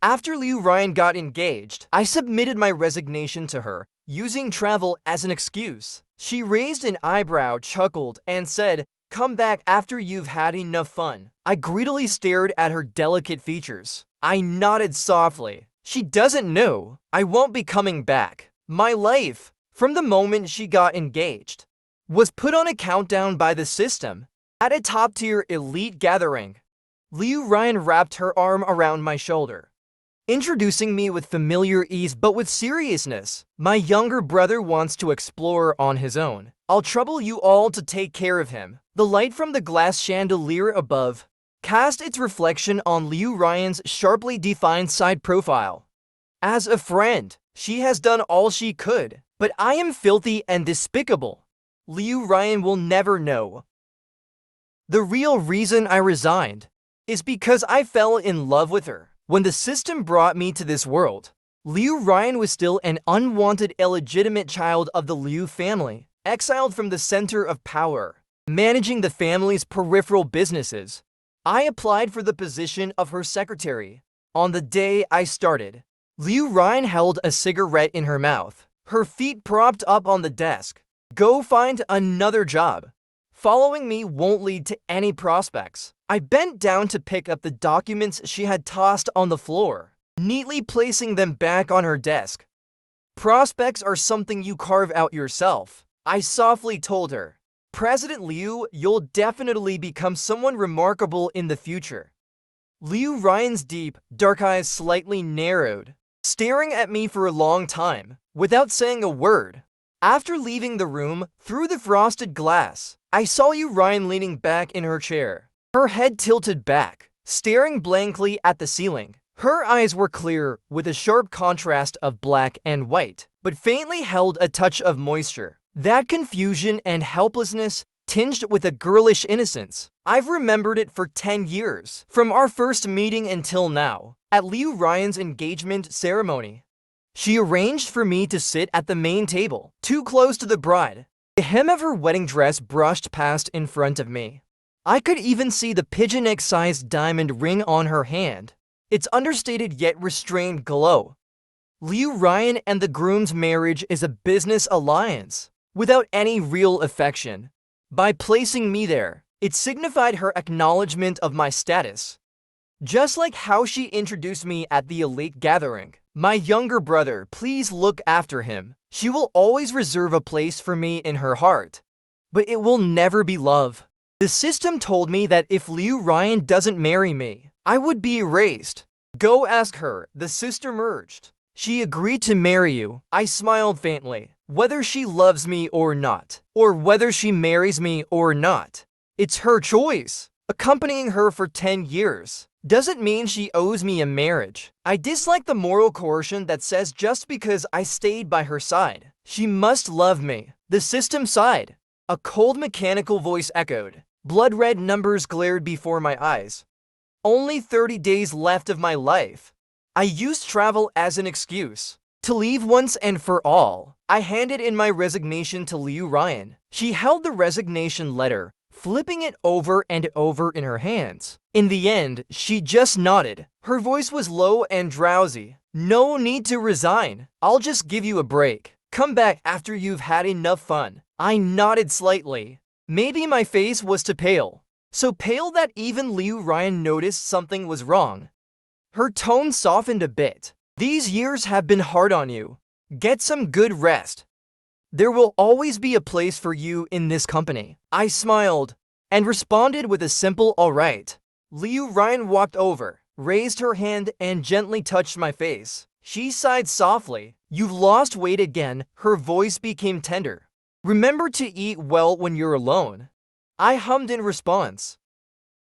After Liu Ryan got engaged, I submitted my resignation to her, using travel as an excuse. She raised an eyebrow, chuckled, and said, "Come back after you've had enough fun." I greedily stared at her delicate features. I nodded softly. She doesn't know. I won't be coming back. My life, from the moment she got engaged, was put on a countdown by the system. At a top-tier elite gathering, Liu Ryan wrapped her arm around my shoulder, introducing me with familiar ease but with seriousness. "My younger brother wants to explore on his own. I'll trouble you all to take care of him." The light from the glass chandelier above cast its reflection on Liu Ryan's sharply defined side profile. As a friend, she has done all she could, but I am filthy and despicable. Liu Ryan will never know. The real reason I resigned is because I fell in love with her. When the system brought me to this world, Liu Ryan was still an unwanted illegitimate child of the Liu family, exiled from the center of power, managing the family's peripheral businesses. I applied for the position of her secretary. On the day I started, Liu Ryan held a cigarette in her mouth, her feet propped up on the desk. "Go find another job. Following me won't lead to any prospects." I bent down to pick up the documents she had tossed on the floor, neatly placing them back on her desk. "Prospects are something you carve out yourself," I softly told her. "President Liu, you'll definitely become someone remarkable in the future." Liu Ryan's deep, dark eyes slightly narrowed, staring at me for a long time, without saying a word. After leaving the room, through the frosted glass, I saw Liu Ryan leaning back in her chair, her head tilted back, staring blankly at the ceiling. Her eyes were clear, with a sharp contrast of black and white, but faintly held a touch of moisture. That confusion and helplessness tinged with a girlish innocence. I've remembered it for 10 years, from our first meeting until now. At Liu Ryan's engagement ceremony, she arranged for me to sit at the main table, too close to the bride. The hem of her wedding dress brushed past in front of me. I could even see the pigeon egg-sized diamond ring on her hand, its understated yet restrained glow. Liu Ryan and the groom's marriage is a business alliance, without any real affection. By placing me there, it signified her acknowledgement of my status. Just like how she introduced me at the elite gathering. "My younger brother, please look after him. She will always reserve a place for me in her heart. But it will never be love." The system told me that if Liu Ryan doesn't marry me, I would be erased. "Go ask her," the system urged. "She agreed to marry you." I smiled faintly. "Whether she loves me or not, or whether she marries me or not, it's her choice. Accompanying her for 10 years doesn't mean she owes me a marriage." I dislike the moral coercion that says just because I stayed by her side, she must love me. The system sighed. A cold mechanical voice echoed. Blood-red numbers glared before my eyes. Only 30 days left of my life. I used travel as an excuse to leave once and for all. I handed in my resignation to Liu Ryan. She held the resignation letter, flipping it over and over in her hands. In the end, she just nodded. Her voice was low and drowsy. "No need to resign. I'll just give you a break. Come back after you've had enough fun." I nodded slightly. Maybe my face was too pale. So pale that even Liu Ryan noticed something was wrong. Her tone softened a bit. "These years have been hard on you. Get some good rest. There will always be a place for you in this company." I smiled and responded with a simple "all right." Liu Ryan walked over, raised her hand, and gently touched my face. She sighed softly. "You've lost weight again." Her voice became tender. "Remember to eat well when you're alone." I hummed in response.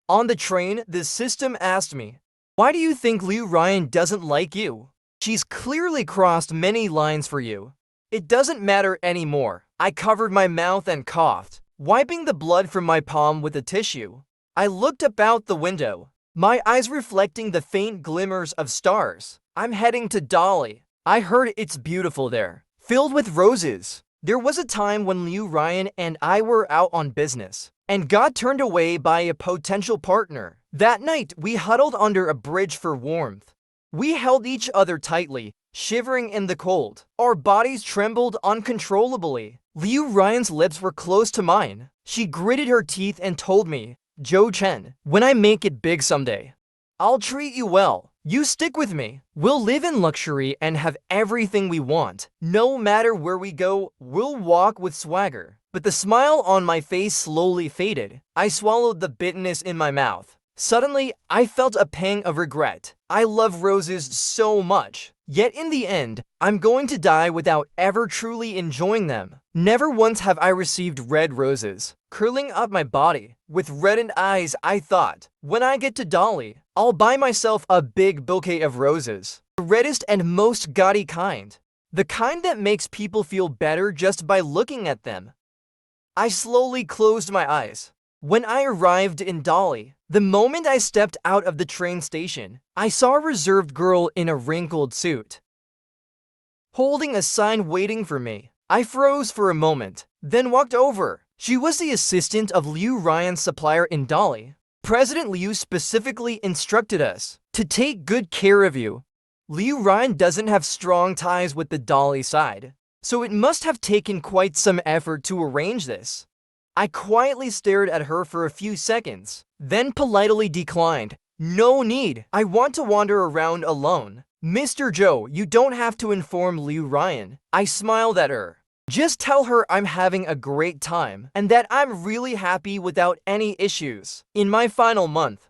On the train, the system asked me, "Why do you think Liu Ryan doesn't like you? She's clearly crossed many lines for you." "It doesn't matter anymore." I covered my mouth and coughed, wiping the blood from my palm with a tissue. I looked about the window, my eyes reflecting the faint glimmers of stars. "I'm heading to Dali. I heard it's beautiful there, filled with roses." There was a time when Liu Ryan and I were out on business and got turned away by a potential partner. That night, we huddled under a bridge for warmth, We held each other tightly, shivering in the cold. Our bodies trembled uncontrollably. Liu Ryan's lips were close to mine. She gritted her teeth and told me, "Joe Chen, when I make it big someday, I'll treat you well. You stick with me. We'll live in luxury and have everything we want. No matter where we go, we'll walk with swagger." But the smile on my face slowly faded. I swallowed the bitterness in my mouth. Suddenly, I felt a pang of regret. I love roses so much. Yet in the end, I'm going to die without ever truly enjoying them. Never once have I received red roses. Curling up my body, with reddened eyes, I thought, when I get to Dali, I'll buy myself a big bouquet of roses. The reddest and most gaudy kind. The kind that makes people feel better just by looking at them. I slowly closed my eyes. When I arrived in Dali, the moment I stepped out of the train station, I saw a reserved girl in a wrinkled suit, holding a sign waiting for me. I froze for a moment, then walked over. She was the assistant of Liu Ryan's supplier in Dali. President Liu specifically instructed us to take good care of you. Liu Ryan doesn't have strong ties with the Dali side, so it must have taken quite some effort to arrange this. I quietly stared at her for a few seconds, then politely declined. "No need. I want to wander around alone. Mr. Joe, you don't have to inform Liu Ryan." I smiled at her. "Just tell her I'm having a great time and that I'm really happy without any issues." In my final month,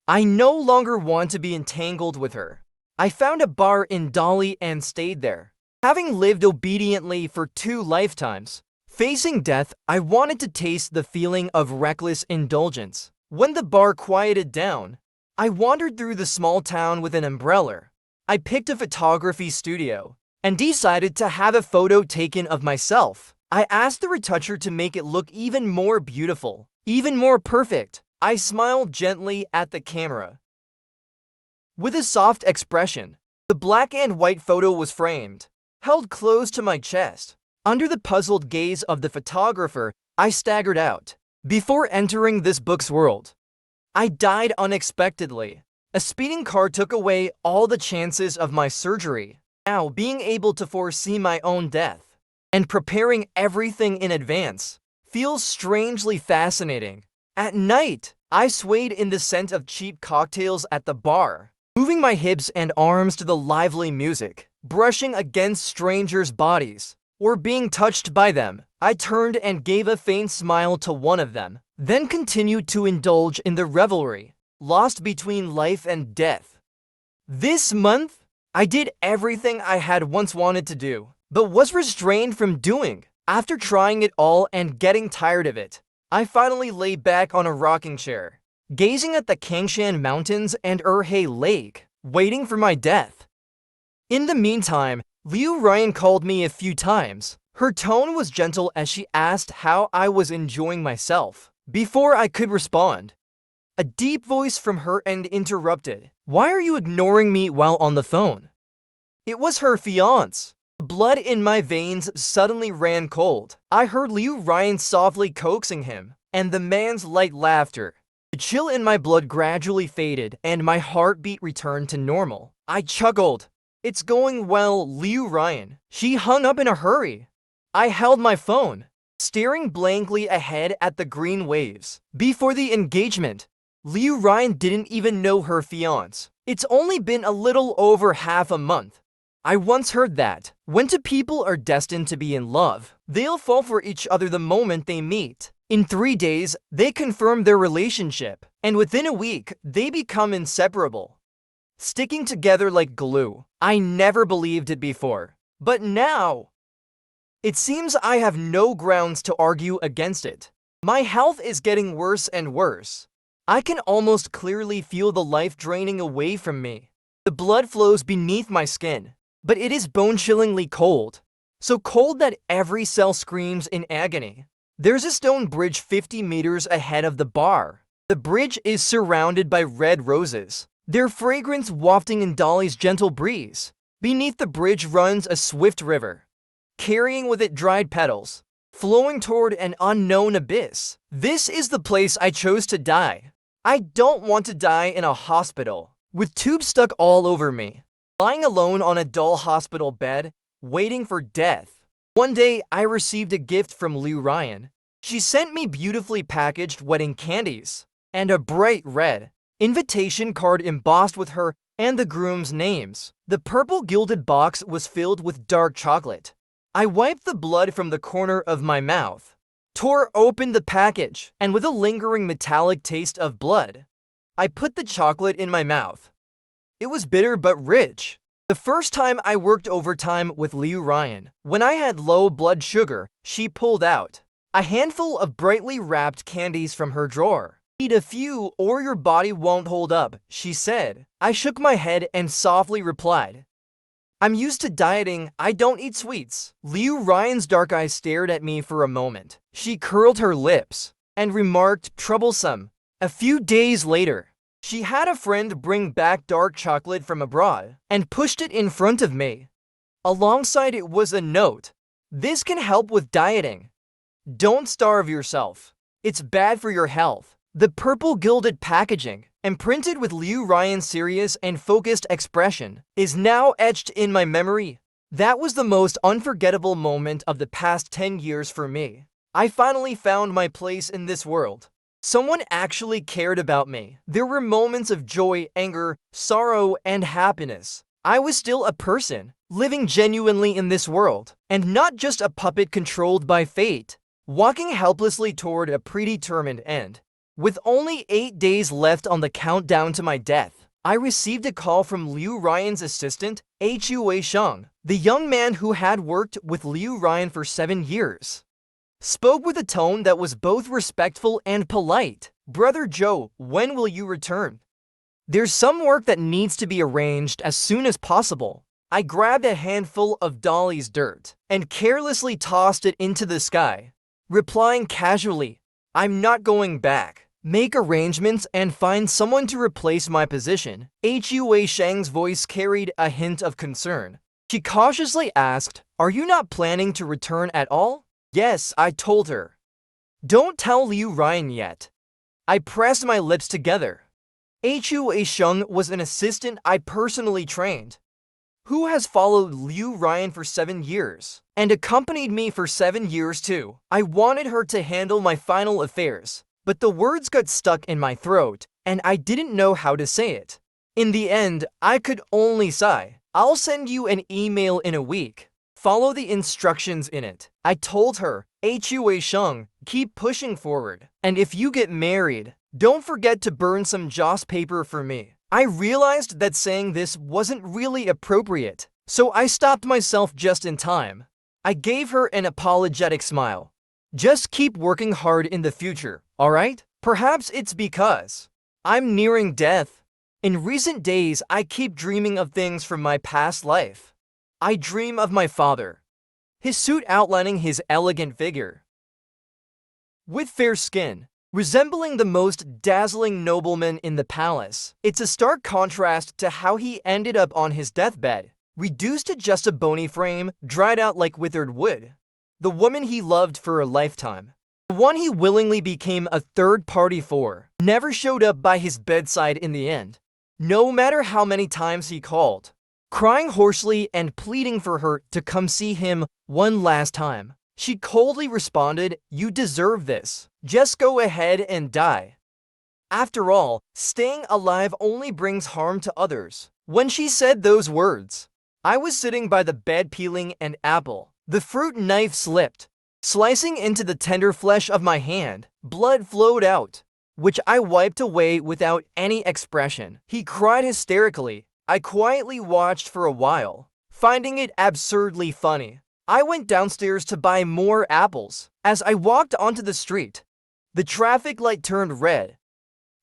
I no longer want to be entangled with her. I found a bar in Dali and stayed there. Having lived obediently for 2 lifetimes, facing death, I wanted to taste the feeling of reckless indulgence. When the bar quieted down, I wandered through the small town with an umbrella. I picked a photography studio and decided to have a photo taken of myself. I asked the retoucher to make it look even more beautiful, even more perfect. I smiled gently at the camera. With a soft expression, the black and white photo was framed, held close to my chest. Under the puzzled gaze of the photographer, I staggered out. Before entering this book's world, I died unexpectedly. A speeding car took away all the chances of my surgery. Now, being able to foresee my own death and preparing everything in advance feels strangely fascinating. At night, I swayed in the scent of cheap cocktails at the bar, moving my hips and arms to the lively music, brushing against strangers' bodies, or being touched by them. I turned and gave a faint smile to one of them, then continued to indulge in the revelry, lost between life and death. This month, I did everything I had once wanted to do, but was restrained from doing. After trying it all and getting tired of it, I finally lay back on a rocking chair, gazing at the Kangshan Mountains and Erhe Lake, waiting for my death. In the meantime, Liu Ryan called me a few times. Her tone was gentle as she asked how I was enjoying myself. Before I could respond, a deep voice from her end interrupted. "Why are you ignoring me while on the phone?" It was her fiancé. The blood in my veins suddenly ran cold. I heard Liu Ryan softly coaxing him, and the man's light laughter. The chill in my blood gradually faded, and my heartbeat returned to normal. I chuckled. "It's going well, Liu Ryan." She hung up in a hurry. I held my phone, staring blankly ahead at the green waves. Before the engagement, Liu Ryan didn't even know her fiancé. It's only been a little over half a month. I once heard that when two people are destined to be in love, they'll fall for each other the moment they meet. In 3 days, they confirm their relationship, and within a week, they become inseparable, sticking together like glue. I never believed it before, but now, it seems I have no grounds to argue against it. My health is getting worse and worse. I can almost clearly feel the life draining away from me. The blood flows beneath my skin, but it is bone-chillingly cold. So cold that every cell screams in agony. There's a stone bridge 50 meters ahead of the bar. The bridge is surrounded by red roses, their fragrance wafting in Dali's gentle breeze. Beneath the bridge runs a swift river, carrying with it dried petals, flowing toward an unknown abyss. This is the place I chose to die. I don't want to die in a hospital. with tubes stuck all over me, lying alone on a dull hospital bed, waiting for death. One day, I received a gift from Liu Ryan. She sent me beautifully packaged wedding candies and a bright red invitation card embossed with her and the groom's names. The purple gilded box was filled with dark chocolate. I wiped the blood from the corner of my mouth, tore open the package, and with a lingering metallic taste of blood, I put the chocolate in my mouth. It was bitter but rich. The first time I worked overtime with Liu Ryan, when I had low blood sugar, she pulled out a handful of brightly wrapped candies from her drawer. Eat a few or your body won't hold up, she said. I shook my head and softly replied, I'm used to dieting, I don't eat sweets. Liu Ryan's dark eyes stared at me for a moment. She curled her lips and remarked, troublesome. A few days later, she had a friend bring back dark chocolate from abroad and pushed it in front of me. Alongside it was a note. This can help with dieting. Don't starve yourself. It's bad for your health. The purple gilded packaging, imprinted with Liu Ryan's serious and focused expression, is now etched in my memory. That was the most unforgettable moment of the past 10 years for me. I finally found my place in this world. Someone actually cared about me. There were moments of joy, anger, sorrow, and happiness. I was still a person, living genuinely in this world, and not just a puppet controlled by fate, walking helplessly toward a predetermined end. With only 8 days left on the countdown to my death, I received a call from Liu Ryan's assistant, Hui Sheng, the young man who had worked with Liu Ryan for 7 years. Spoke with a tone that was both respectful and polite. Brother Joe, when will you return? There's some work that needs to be arranged as soon as possible. I grabbed a handful of Dali's dirt and carelessly tossed it into the sky, replying casually, I'm not going back. Make arrangements and find someone to replace my position. Hui Sheng's voice carried a hint of concern. She cautiously asked, are you not planning to return at all? Yes, I told her. Don't tell Liu Ryan yet. I pressed my lips together. Hui Sheng was an assistant I personally trained, who has followed Liu Ryan for 7 years, and accompanied me for 7 years too. I wanted her to handle my final affairs, but the words got stuck in my throat, and I didn't know how to say it. In the end, I could only sigh. I'll send you an email in a week. Follow the instructions in it. I told her, Hui Sheng, keep pushing forward. And if you get married, don't forget to burn some joss paper for me. I realized that saying this wasn't really appropriate, so I stopped myself just in time. I gave her an apologetic smile. Just keep working hard in the future, alright? Perhaps it's because I'm nearing death. In recent days, I keep dreaming of things from my past life. I dream of my father, his suit outlining his elegant figure, with fair skin, resembling the most dazzling nobleman in the palace. It's a stark contrast to how he ended up on his deathbed, reduced to just a bony frame, dried out like withered wood. The woman he loved for a lifetime, the one he willingly became a third party for, never showed up by his bedside in the end, no matter how many times he called, crying hoarsely and pleading for her to come see him one last time. She coldly responded, you deserve this. Just go ahead and die. After all, staying alive only brings harm to others. When she said those words, I was sitting by the bed peeling an apple. The fruit knife slipped, slicing into the tender flesh of my hand. Blood flowed out, which I wiped away without any expression. He cried hysterically. I quietly watched for a while, finding it absurdly funny. I went downstairs to buy more apples. As I walked onto the street, the traffic light turned red.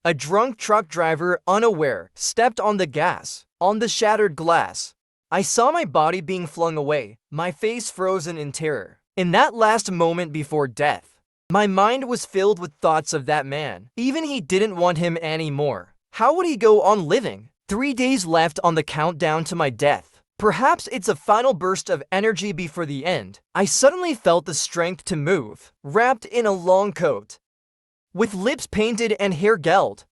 A drunk truck driver, unaware, stepped on the gas, on the shattered glass. I saw my body being flung away, my face frozen in terror. In that last moment before death, my mind was filled with thoughts of that man. Even he didn't want him anymore. How would he go on living? 3 days left on the countdown to my death. Perhaps it's a final burst of energy before the end. I suddenly felt the strength to move, wrapped in a long coat, with lips painted and hair gelled.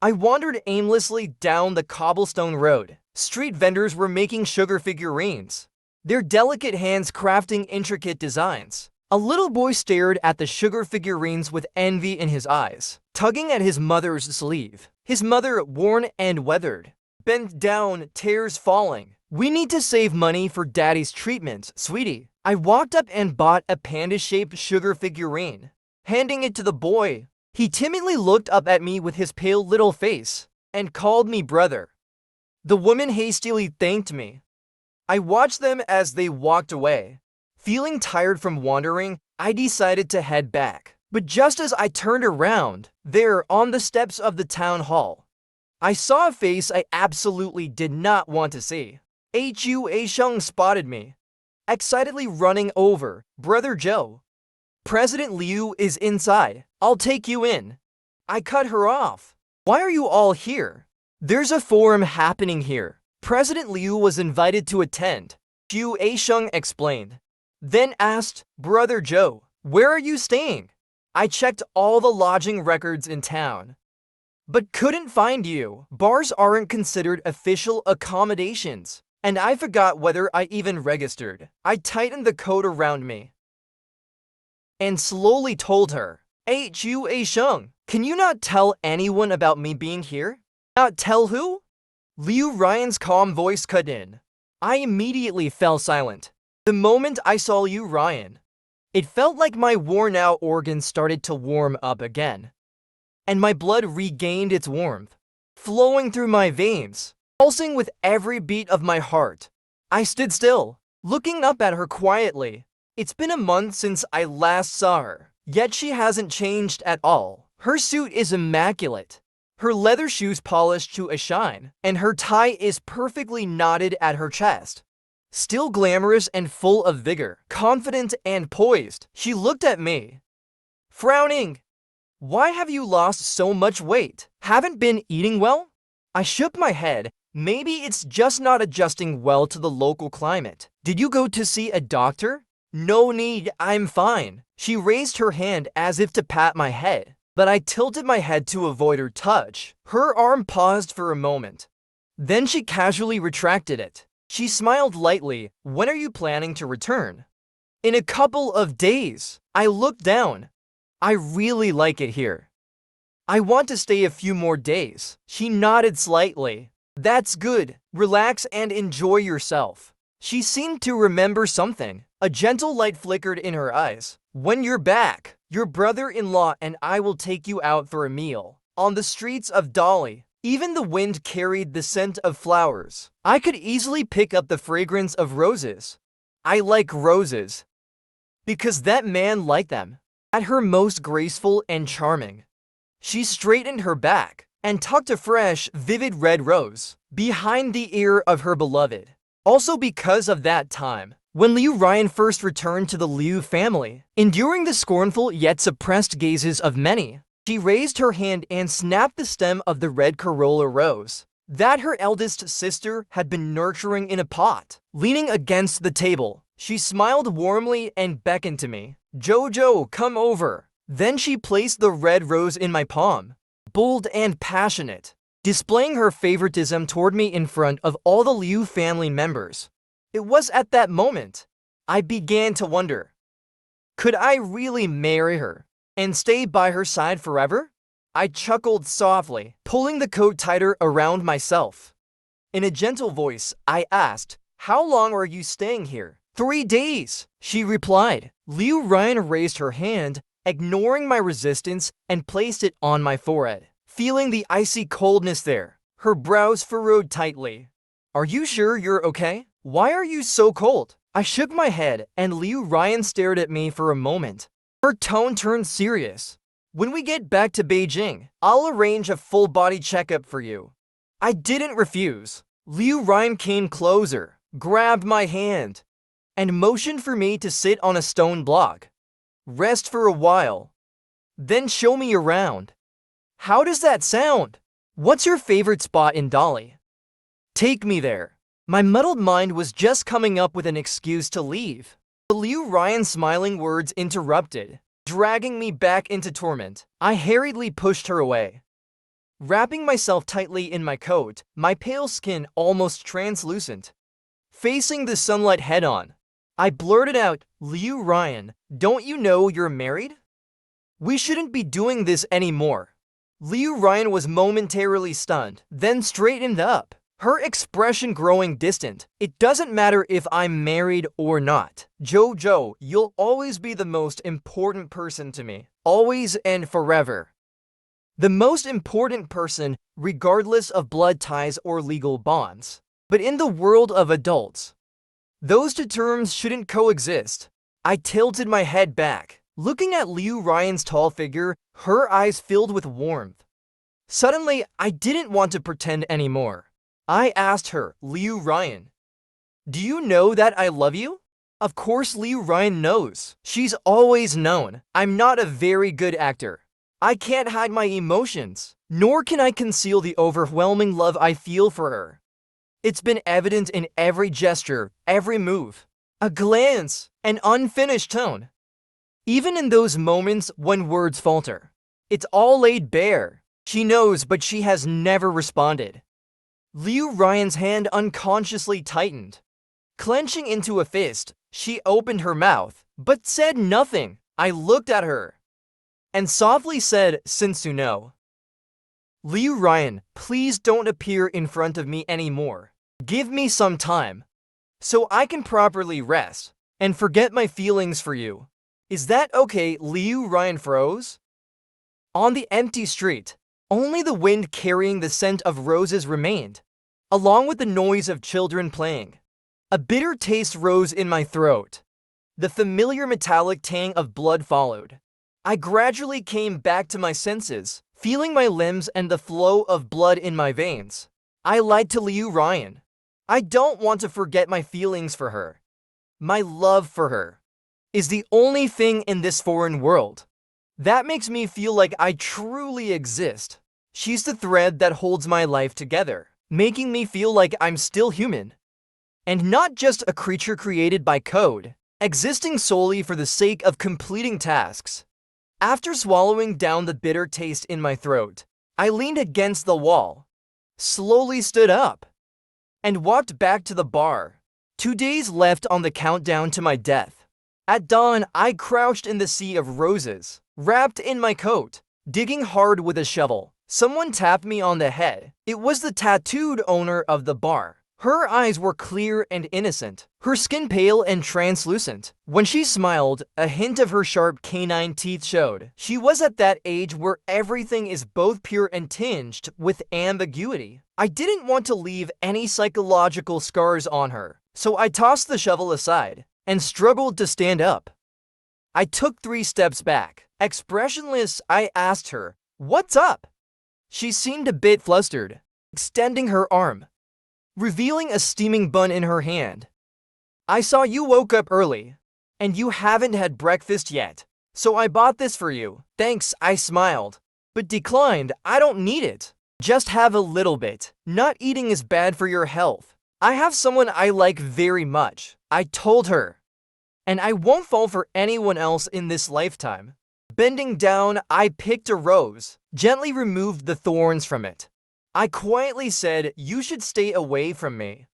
I wandered aimlessly down the cobblestone road. Street vendors were making sugar figurines, their delicate hands crafting intricate designs. A little boy stared at the sugar figurines with envy in his eyes, tugging at his mother's sleeve. His mother, worn and weathered, bent down, tears falling. "We need to save money for Daddy's treatment, sweetie." I walked up and bought a panda-shaped sugar figurine, handing it to the boy. He timidly looked up at me with his pale little face and called me brother. The woman hastily thanked me. I watched them as they walked away. Feeling tired from wandering, I decided to head back. But just as I turned around, there, on the steps of the town hall, I saw a face I absolutely did not want to see. Hu Sheng spotted me, excitedly running over. "Brother Joe, President Liu is inside. I'll take you in." I cut her off. "Why are you all here?" "There's a forum happening here. President Liu was invited to attend," Hu Sheng explained. Then asked, "Brother Joe, where are you staying?" I checked all the lodging records in town, but couldn't find you. Bars aren't considered official accommodations, and I forgot whether I even registered. I tightened the coat around me and slowly told her, "Hu Sheng, can you not tell anyone about me being here?" "Not tell who?" Liu Ryan's calm voice cut in. I immediately fell silent. The moment I saw Liu Ryan, it felt like my worn-out organs started to warm up again, and my blood regained its warmth, flowing through my veins, pulsing with every beat of my heart. I stood still, looking up at her quietly. It's been a month since I last saw her, yet she hasn't changed at all. Her suit is immaculate, her leather shoes polished to a shine, and her tie is perfectly knotted at her chest. Still glamorous and full of vigor, confident and poised, she looked at me, frowning. "Why have you lost so much weight? Haven't been eating well?" I shook my head. "Maybe it's just not adjusting well to the local climate." "Did you go to see a doctor?" "No need, I'm fine." She raised her hand as if to pat my head, but I tilted my head to avoid her touch. Her arm paused for a moment. Then she casually retracted it. She smiled lightly. "When are you planning to return?" "In a couple of days." I looked down. "I really like it here. I want to stay a few more days." She nodded slightly. "That's good. Relax and enjoy yourself." She seemed to remember something. A gentle light flickered in her eyes. "When you're back, your brother-in-law and I will take you out for a meal on the streets of Dali." Even the wind carried the scent of flowers. I could easily pick up the fragrance of roses. I like roses because that man liked them. At her most graceful and charming, she straightened her back and tucked a fresh, vivid red rose behind the ear of her beloved. Also because of that time, when Liu Ryan first returned to the Liu family, enduring the scornful yet suppressed gazes of many, she raised her hand and snapped the stem of the red corolla rose that her eldest sister had been nurturing in a pot. Leaning against the table, she smiled warmly and beckoned to me. "Jojo, come over." Then she placed the red rose in my palm, bold and passionate, displaying her favoritism toward me in front of all the Liu family members. It was at that moment I began to wonder, could I really marry her and stay by her side forever? I chuckled softly, pulling the coat tighter around myself. In a gentle voice, I asked, "How long are you staying here?" 3 days, she replied. Liu Ryan raised her hand, ignoring my resistance, and placed it on my forehead. Feeling the icy coldness there, her brows furrowed tightly. "Are you sure you're okay? Why are you so cold?" I shook my head, and Liu Ryan stared at me for a moment. Her tone turned serious. "When we get back to Beijing, I'll arrange a full-body checkup for you." I didn't refuse. Liu Ryan came closer, grabbed my hand, and motioned for me to sit on a stone block. "Rest for a while, then show me around." "How does that sound? What's your favorite spot in Dali? Take me there." My muddled mind was just coming up with an excuse to leave. But Liu Ryan's smiling words interrupted, dragging me back into torment. I hurriedly pushed her away. wrapping myself tightly in my coat, my pale skin almost translucent. Facing the sunlight head-on, I blurted out, "Liu Ryan, don't you know you're married? We shouldn't be doing this anymore." Liu Ryan was momentarily stunned, then straightened up, her expression growing distant. "It doesn't matter if I'm married or not. Jojo, you'll always be the most important person to me. Always and forever. The most important person, regardless of blood ties or legal bonds. But in the world of adults, those two terms shouldn't coexist." I tilted my head back, looking at Liu Ryan's tall figure, her eyes filled with warmth. Suddenly, I didn't want to pretend anymore. I asked her, "Liu Ryan, do you know that I love you?" Of course Liu Ryan knows. She's always known. I'm not a very good actor. I can't hide my emotions, nor can I conceal the overwhelming love I feel for her. It's been evident in every gesture, every move, a glance, an unfinished tone. Even in those moments when words falter, it's all laid bare. She knows, but she has never responded. Liu Ryan's hand unconsciously tightened. Clenching into a fist, she opened her mouth, but said nothing. I looked at her and softly said, "Since you know, Liu Ryan, please don't appear in front of me anymore. Give me some time, so I can properly rest and forget my feelings for you. Is that okay?" Liu Ryan froze. On the empty street, only the wind carrying the scent of roses remained, along with the noise of children playing. A bitter taste rose in my throat. The familiar metallic tang of blood followed. I gradually came back to my senses, feeling my limbs and the flow of blood in my veins. I lied to Liu Ryan. I don't want to forget my feelings for her. My love for her is the only thing in this foreign world that makes me feel like I truly exist. She's the thread that holds my life together, making me feel like I'm still human, and not just a creature created by code, existing solely for the sake of completing tasks. After swallowing down the bitter taste in my throat, I leaned against the wall, slowly stood up, and walked back to the bar. 2 days left on the countdown to my death. At dawn, I crouched in the sea of roses, wrapped in my coat, digging hard with a shovel. Someone tapped me on the head. It was the tattooed owner of the bar. Her eyes were clear and innocent, her skin pale and translucent. When she smiled, a hint of her sharp canine teeth showed. She was at that age where everything is both pure and tinged with ambiguity. I didn't want to leave any psychological scars on her, so I tossed the shovel aside and struggled to stand up. I took 3 steps back. Expressionless, I asked her, "What's up?" She seemed a bit flustered, extending her arm, revealing a steaming bun in her hand. "I saw you woke up early, and you haven't had breakfast yet, so I bought this for you." "Thanks," I smiled, but declined. "I don't need it. Just have a little bit. Not eating is bad for your health. I have someone I like very much," I told her, "and I won't fall for anyone else in this lifetime." Bending down, I picked a rose, gently removed the thorns from it. I quietly said, "You should stay away from me.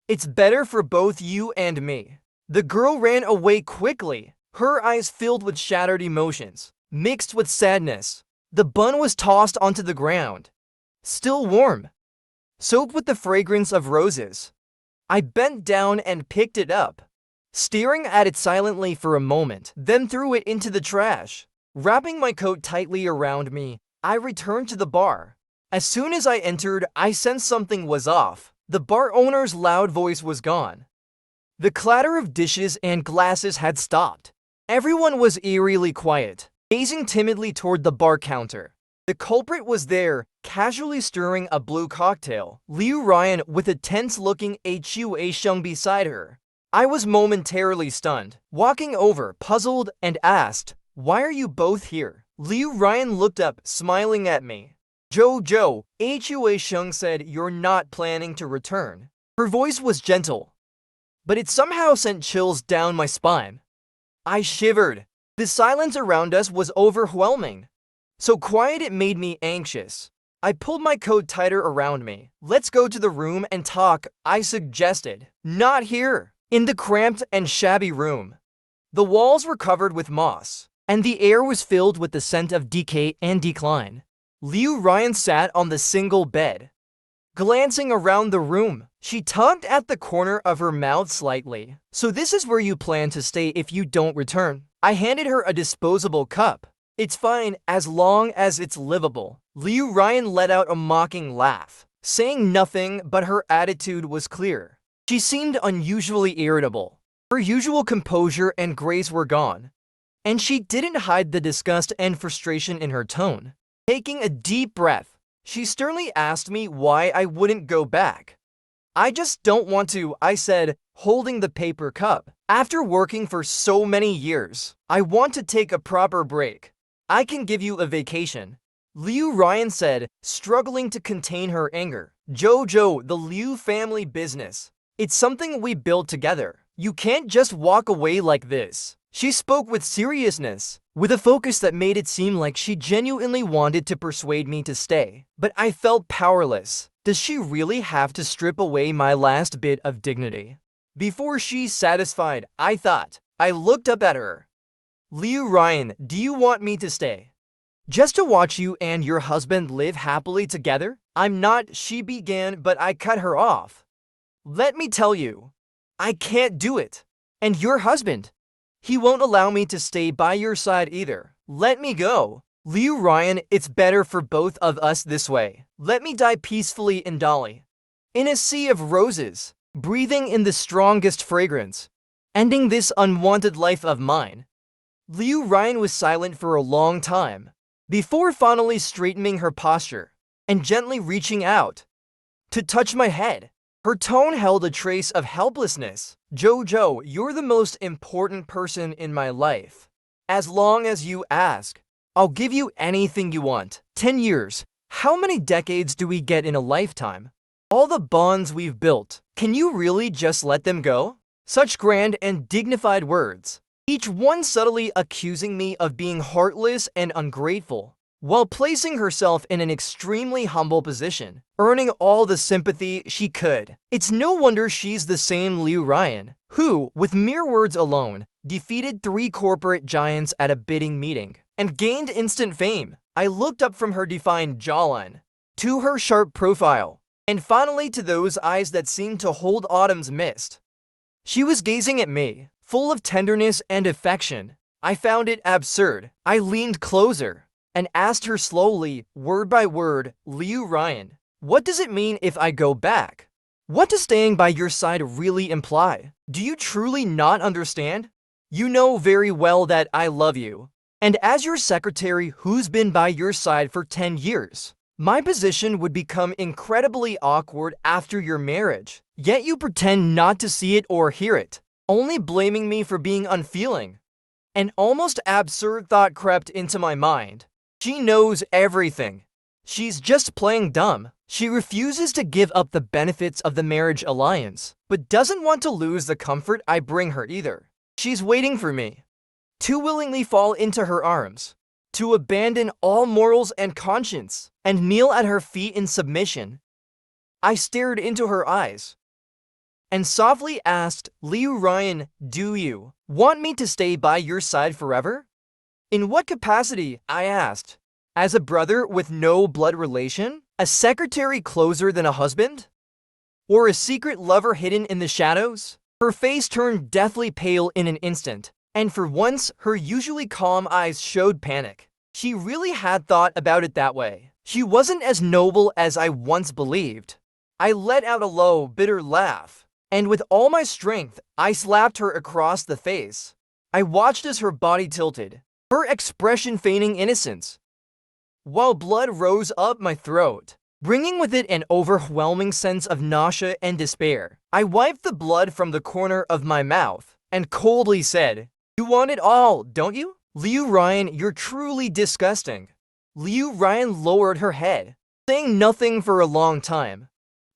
It's better for both you and me." The girl ran away quickly, her eyes filled with shattered emotions, mixed with sadness. The bun was tossed onto the ground, still warm, soaked with the fragrance of roses. I bent down and picked it up, staring at it silently for a moment, then threw it into the trash. Wrapping my coat tightly around me, I returned to the bar. As soon as I entered, I sensed something was off. The bar owner's loud voice was gone. The clatter of dishes and glasses had stopped. Everyone was eerily quiet, gazing timidly toward the bar counter. The culprit was there, casually stirring a blue cocktail. Liu Ryan with a tense-looking Hua Sheng beside her. I was momentarily stunned, walking over, puzzled, and asked, "Why are you both here?" Liu Ryan looked up, smiling at me. "Jojo," Hua Sheng said, "you're not planning to return." Her voice was gentle, but it somehow sent chills down my spine. I shivered. The silence around us was overwhelming, so quiet it made me anxious. I pulled my coat tighter around me. Let's go to the room and talk, I suggested. Not here. In the cramped and shabby room. The walls were covered with moss, and the air was filled with the scent of decay and decline. Liu Ryan sat on the single bed. Glancing around the room, she tugged at the corner of her mouth slightly. So this is where you plan to stay if you don't return. I handed her a disposable cup. It's fine as long as it's livable. Liu Ryan let out a mocking laugh, saying nothing, but her attitude was clear. She seemed unusually irritable. Her usual composure and grace were gone, and she didn't hide the disgust and frustration in her tone. Taking a deep breath, she sternly asked me why I wouldn't go back. I just don't want to, I said, holding the paper cup. After working for so many years, I want to take a proper break. I can give you a vacation. Liu Ryan said, struggling to contain her anger. Jojo, the Liu family business. It's something we built together. You can't just walk away like this. She spoke with seriousness, with a focus that made it seem like she genuinely wanted to persuade me to stay. But I felt powerless. Does she really have to strip away my last bit of dignity? Before she's satisfied, I thought. I looked up at her. Liu Ryan, do you want me to stay? Just to watch you and your husband live happily together? I'm not, she began, but I cut her off. Let me tell you, I can't do it. And your husband? He won't allow me to stay by your side either. Let me go. Liu Ryan, it's better for both of us this way. Let me die peacefully in Dali, in a sea of roses, breathing in the strongest fragrance, ending this unwanted life of mine. Liu Ryan was silent for a long time, before finally straightening her posture and gently reaching out to touch my head. Her tone held a trace of helplessness. Jojo, you're the most important person in my life. As long as you ask, I'll give you anything you want. 10 years. How many decades do we get in a lifetime? All the bonds we've built. Can you really just let them go? Such grand and dignified words, each one subtly accusing me of being heartless and ungrateful, while placing herself in an extremely humble position, earning all the sympathy she could. It's no wonder she's the same Liu Ryan, who, with mere words alone, defeated 3 corporate giants at a bidding meeting, and gained instant fame. I looked up from her defined jawline, to her sharp profile, and finally to those eyes that seemed to hold autumn's mist. She was gazing at me, full of tenderness and affection. I found it absurd. I leaned closer and asked her slowly, word by word, Liu Ryan, what does it mean if I go back? What does staying by your side really imply? Do you truly not understand? You know very well that I love you. And as your secretary who's been by your side for 10 years, my position would become incredibly awkward after your marriage. Yet you pretend not to see it or hear it, only blaming me for being unfeeling. An almost absurd thought crept into my mind. She knows everything. She's just playing dumb. She refuses to give up the benefits of the marriage alliance, but doesn't want to lose the comfort I bring her either. She's waiting for me to willingly fall into her arms, to abandon all morals and conscience, and kneel at her feet in submission. I stared into her eyes and softly asked, Liu Ryan, do you want me to stay by your side forever? In what capacity? I asked. As a brother with no blood relation? A secretary closer than a husband? Or a secret lover hidden in the shadows? Her face turned deathly pale in an instant, and for once, her usually calm eyes showed panic. She really had thought about it that way. She wasn't as noble as I once believed. I let out a low, bitter laugh, and with all my strength, I slapped her across the face. I watched as her body tilted, her expression feigning innocence, while blood rose up my throat, bringing with it an overwhelming sense of nausea and despair. I wiped the blood from the corner of my mouth and coldly said, you want it all, don't you? Liu Ryan, you're truly disgusting. Liu Ryan lowered her head, saying nothing for a long time.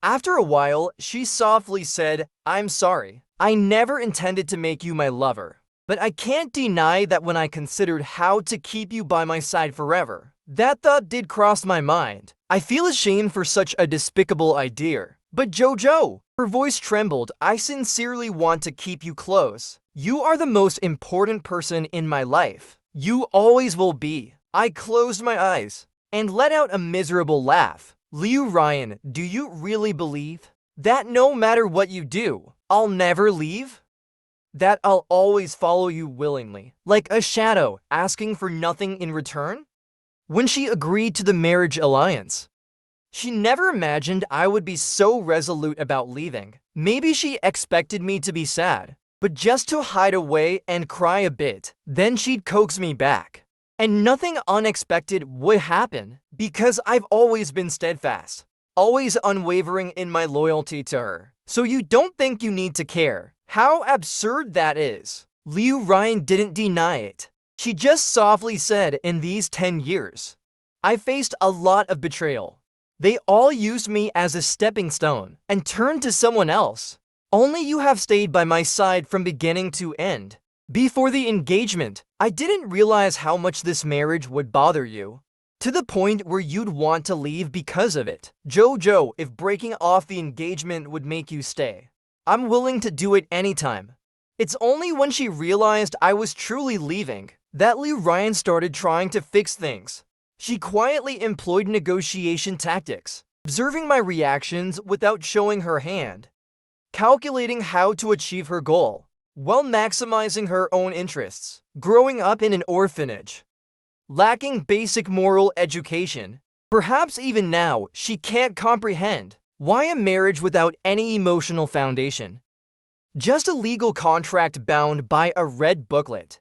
After a while, she softly said, I'm sorry. I never intended to make you my lover. But I can't deny that when I considered how to keep you by my side forever, That thought did cross my mind. I feel ashamed for such a despicable idea. But Jojo, her voice trembled, I sincerely want to keep you close. You are the most important person in my life. You always will be. I closed my eyes and let out a miserable laugh. Liu Ryan, do you really believe that no matter what you do, I'll never leave? That I'll always follow you willingly, like a shadow asking for nothing in return? When she agreed to the marriage alliance, she never imagined I would be so resolute about leaving. Maybe she expected me to be sad, but just to hide away and cry a bit. Then she'd coax me back. And nothing unexpected would happen because I've always been steadfast, always unwavering in my loyalty to her. So you don't think you need to care. How absurd that is. Liu Ryan didn't deny it. She just softly said, in these 10 years, I faced a lot of betrayal. They all used me as a stepping stone and turned to someone else. Only you have stayed by my side from beginning to end. Before the engagement, I didn't realize how much this marriage would bother you, to the point where you'd want to leave because of it. Jojo, if breaking off the engagement would make you stay, I'm willing to do it anytime. It's only when she realized I was truly leaving that Liu Ryan started trying to fix things. She quietly employed negotiation tactics, observing my reactions without showing her hand, calculating how to achieve her goal, while maximizing her own interests. Growing up in an orphanage, lacking basic moral education, perhaps even now she can't comprehend why a marriage without any emotional foundation, just a legal contract bound by a red booklet,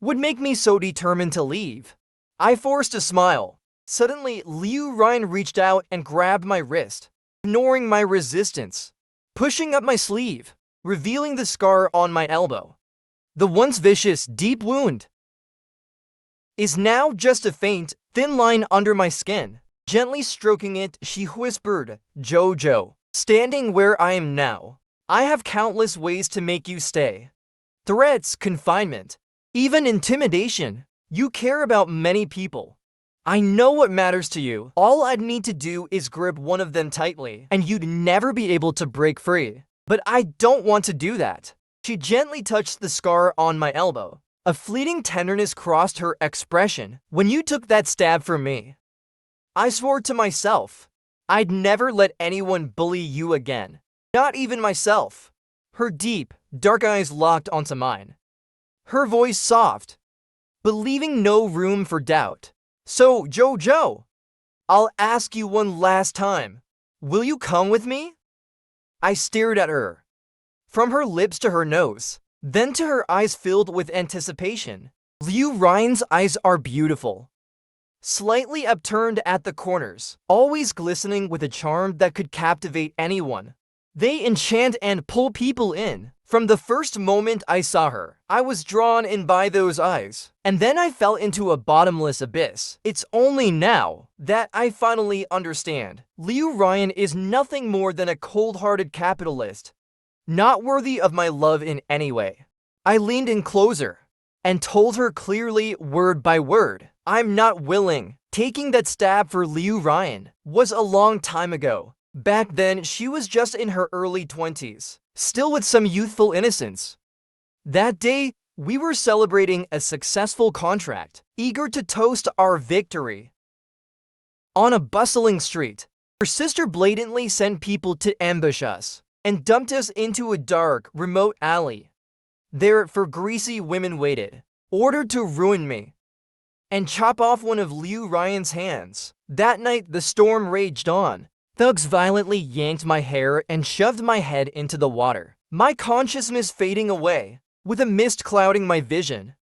would make me so determined to leave. I forced a smile. Suddenly, Liu Ryan reached out and grabbed my wrist, ignoring my resistance, pushing up my sleeve, revealing the scar on my elbow. The once vicious, deep wound is now just a faint, thin line under my skin. Gently stroking it, she whispered, Jojo, standing where I am now, I have countless ways to make you stay. Threats, confinement, even intimidation. You care about many people. I know what matters to you. All I'd need to do is grip one of them tightly, and you'd never be able to break free. But I don't want to do that. She gently touched the scar on my elbow. A fleeting tenderness crossed her expression. When you took that stab for me, I swore to myself, I'd never let anyone bully you again. Not even myself. Her deep, dark eyes locked onto mine. Her voice soft, but leaving no room for doubt. So, Jojo, I'll ask you one last time. Will you come with me? I stared at her, from her lips to her nose, then to her eyes filled with anticipation. Liu Ryan's eyes are beautiful, slightly upturned at the corners, always glistening with a charm that could captivate anyone. They enchant and pull people in. From the first moment I saw her, I was drawn in by those eyes, and then I fell into a bottomless abyss. It's only now that I finally understand. Liu Ryan is nothing more than a cold-hearted capitalist, not worthy of my love in any way. I leaned in closer and told her clearly, word by word, I'm not willing. Taking that stab for Liu Ryan was a long time ago. Back then, she was just in her early 20s, still with some youthful innocence. That day, we were celebrating a successful contract, eager to toast our victory. On a bustling street, her sister blatantly sent people to ambush us and dumped us into a dark, remote alley. There, for greasy women waited, ordered to ruin me and chop off one of Liu Ryan's hands. That night, the storm raged on. Thugs violently yanked my hair and shoved my head into the water, my consciousness fading away, with a mist clouding my vision.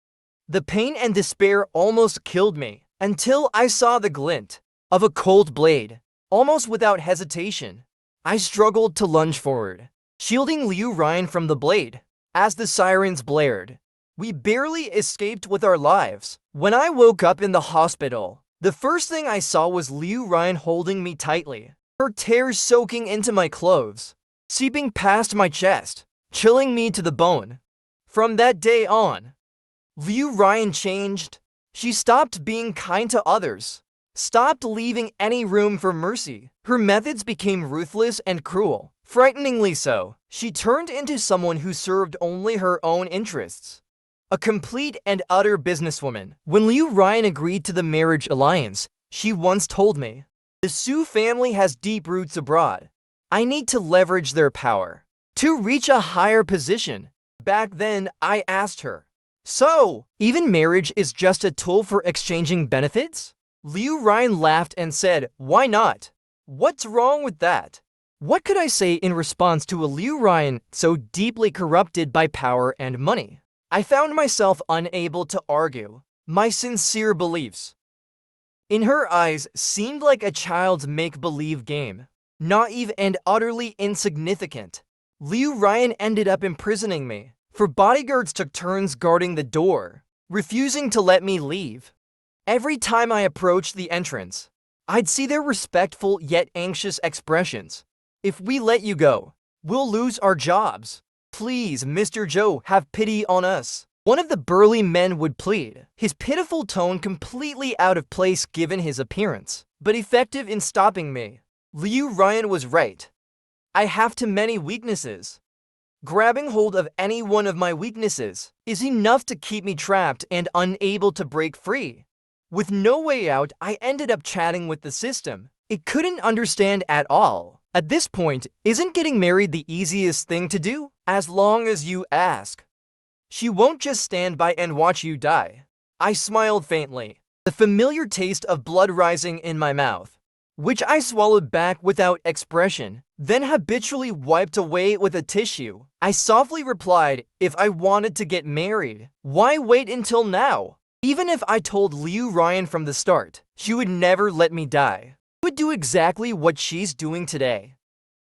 The pain and despair almost killed me, until I saw the glint of a cold blade. Almost without hesitation, I struggled to lunge forward, shielding Liu Ryan from the blade. As the sirens blared, we barely escaped with our lives. When I woke up in the hospital, the first thing I saw was Liu Ryan holding me tightly, her tears soaking into my clothes, seeping past my chest, chilling me to the bone. From that day on, Liu Ryan changed. She stopped being kind to others, stopped leaving any room for mercy. Her methods became ruthless and cruel. Frighteningly so, she turned into someone who served only her own interests. A complete and utter businesswoman. When Liu Ryan agreed to the marriage alliance, she once told me, "The Su family has deep roots abroad. I need to leverage their power to reach a higher position." Back then, I asked her, "So, even marriage is just a tool for exchanging benefits?" Liu Ryan laughed and said, "Why not? What's wrong with that?" What could I say in response to a Liu Ryan so deeply corrupted by power and money? I found myself unable to argue my sincere beliefs. In her eyes, seemed like a child's make-believe game, naive and utterly insignificant. Liu Ryan ended up imprisoning me, for bodyguards took turns guarding the door, refusing to let me leave. Every time I approached the entrance, I'd see their respectful yet anxious expressions. "If we let you go, we'll lose our jobs. Please, Mr. Zhou, have pity on us." One of the burly men would plead, his pitiful tone completely out of place given his appearance, but effective in stopping me. Liu Ryan was right. I have too many weaknesses. Grabbing hold of any one of my weaknesses is enough to keep me trapped and unable to break free. With no way out, I ended up chatting with the system. It couldn't understand at all. At this point, isn't getting married the easiest thing to do? As long as you ask. She won't just stand by and watch you die. I smiled faintly, the familiar taste of blood rising in my mouth, which I swallowed back without expression, then habitually wiped away with a tissue. I softly replied, "If I wanted to get married, why wait until now?" Even if I told Liu Ryan from the start, she would never let me die. She would do exactly what she's doing today,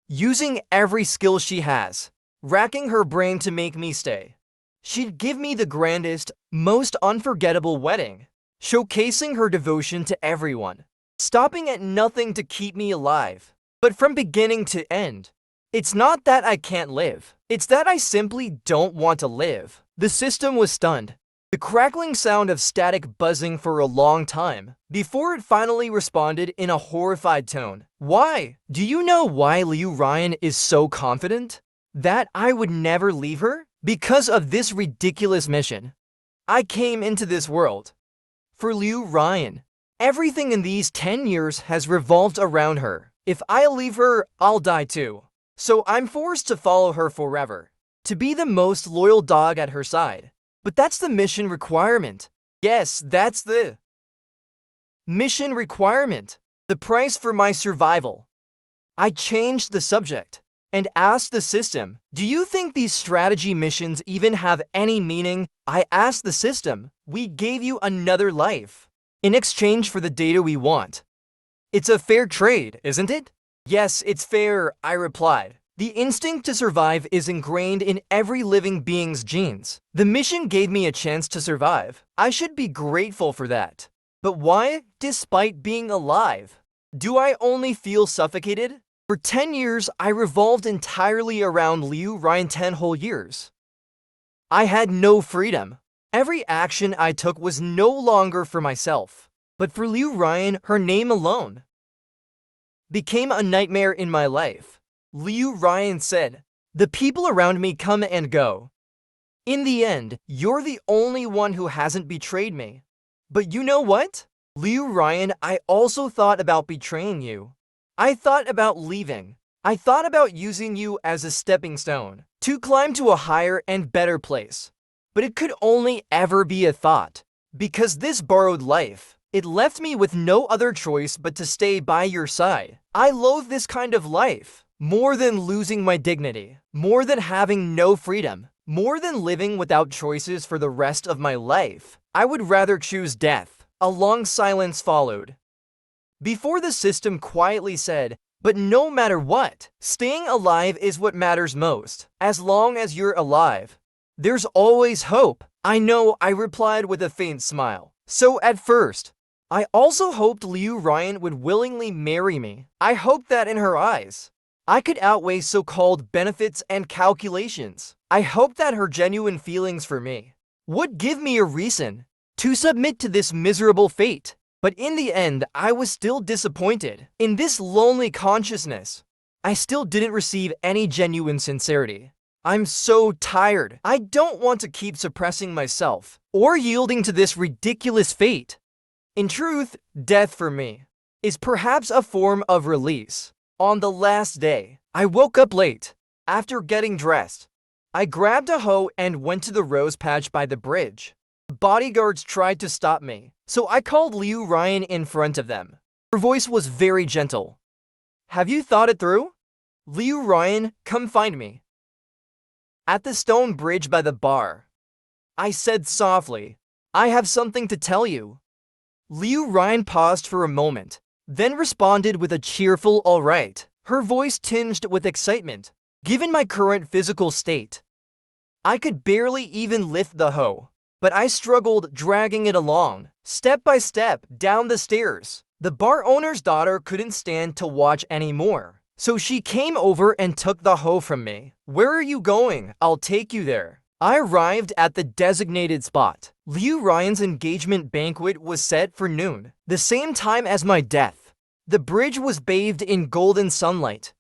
using every skill she has, racking her brain to make me stay. She'd give me the grandest, most unforgettable wedding, showcasing her devotion to everyone, stopping at nothing to keep me alive. But from beginning to end, it's not that I can't live, it's that I simply don't want to live. The system was stunned, the crackling sound of static buzzing for a long time, before it finally responded in a horrified tone. "Why? Do you know why Liu Ryan is so confident that I would never leave her? Because of this ridiculous mission. I came into this world for Liu Ryan. Everything in these 10 years has revolved around her. If I leave her, I'll die too. So I'm forced to follow her forever, to be the most loyal dog at her side. But that's the mission requirement. Yes, that's the mission requirement. The price for my survival." I changed the subject and asked the system, "Do you think these strategy missions even have any meaning?" I asked the system, "We gave you another life in exchange for the data we want. It's a fair trade, isn't it?" "Yes, it's fair," I replied. "The instinct to survive is ingrained in every living being's genes. The mission gave me a chance to survive. I should be grateful for that. But why, despite being alive, do I only feel suffocated?" For 10 years, I revolved entirely around Liu Ryan. 10 whole years. I had no freedom. Every action I took was no longer for myself, but for Liu Ryan. Her name alone became a nightmare in my life. Liu Ryan said, "The people around me come and go. In the end, you're the only one who hasn't betrayed me. But you know what? Liu Ryan, I also thought about betraying you. I thought about leaving. I thought about using you as a stepping stone to climb to a higher and better place. But it could only ever be a thought, because this borrowed life, it left me with no other choice but to stay by your side. I loathe this kind of life, more than losing my dignity, more than having no freedom, more than living without choices for the rest of my life. I would rather choose death." A long silence followed, before the system quietly said, "But no matter what, staying alive is what matters most. As long as you're alive, there's always hope." "I know," I replied with a faint smile. So at first, I also hoped Liu Ryan would willingly marry me. I hoped that in her eyes, I could outweigh so-called benefits and calculations. I hoped that her genuine feelings for me would give me a reason to submit to this miserable fate. But in the end, I was still disappointed. In this lonely consciousness, I still didn't receive any genuine sincerity. I'm so tired. I don't want to keep suppressing myself or yielding to this ridiculous fate. In truth, death for me is perhaps a form of release. On the last day, I woke up late. After getting dressed, I grabbed a hoe and went to the rose patch by the bridge. Bodyguards tried to stop me, so I called Liu Ryan in front of them. Her voice was very gentle. Have you thought it through? Liu Ryan, come find me. At the stone bridge by the bar, I said softly, I have something to tell you. Liu Ryan paused for a moment, then responded with a cheerful all right, her voice tinged with excitement. Given my current physical state, I could barely even lift the hoe, but I struggled dragging it along, step by step, down the stairs. The bar owner's daughter couldn't stand to watch anymore, so she came over and took the hoe from me. Where are you going? I'll take you there. I arrived at the designated spot. Liu Ryan's engagement banquet was set for noon, the same time as my death. The bridge was bathed in golden sunlight,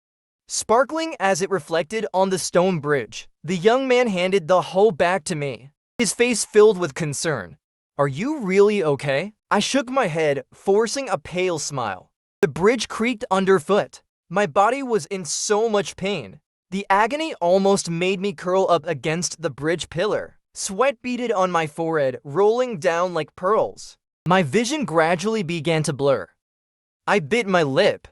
sparkling as it reflected on the stone bridge. The young man handed the hoe back to me, his face filled with concern. Are you really okay? I shook my head, forcing a pale smile. The bridge creaked underfoot. My body was in so much pain. The agony almost made me curl up against the bridge pillar. Sweat beaded on my forehead, rolling down like pearls. My vision gradually began to blur. I bit my lip,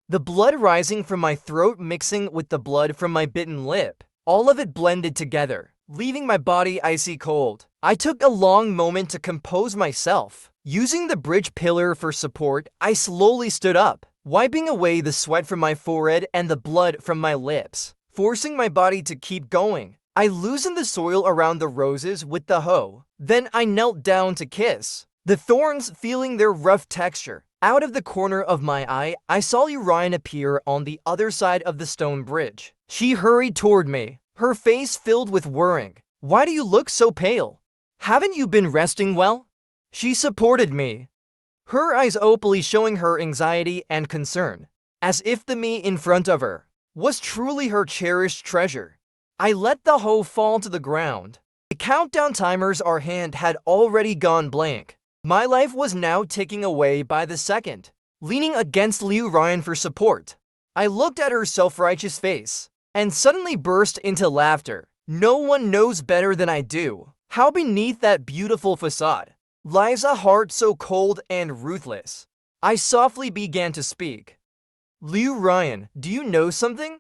the blood rising from my throat mixing with the blood from my bitten lip. All of it blended together, leaving my body icy cold. I took a long moment to compose myself. Using the bridge pillar for support, I slowly stood up, wiping away the sweat from my forehead and the blood from my lips, forcing my body to keep going. I loosened the soil around the roses with the hoe. Then I knelt down to kiss the thorns, feeling their rough texture. Out of the corner of my eye, I saw Liu Ryan appear on the other side of the stone bridge. She hurried toward me, her face filled with worrying. Why do you look so pale? Haven't you been resting well? She supported me, her eyes openly showing her anxiety and concern, as if the me in front of her was truly her cherished treasure. I let the hoe fall to the ground. The countdown timers our hand had already gone blank. My life was now ticking away by the second. Leaning against Liu Ryan for support, I looked at her self-righteous face and suddenly burst into laughter. No one knows better than I do how beneath that beautiful facade lies a heart so cold and ruthless. I softly began to speak. Liu Ryan, do you know something?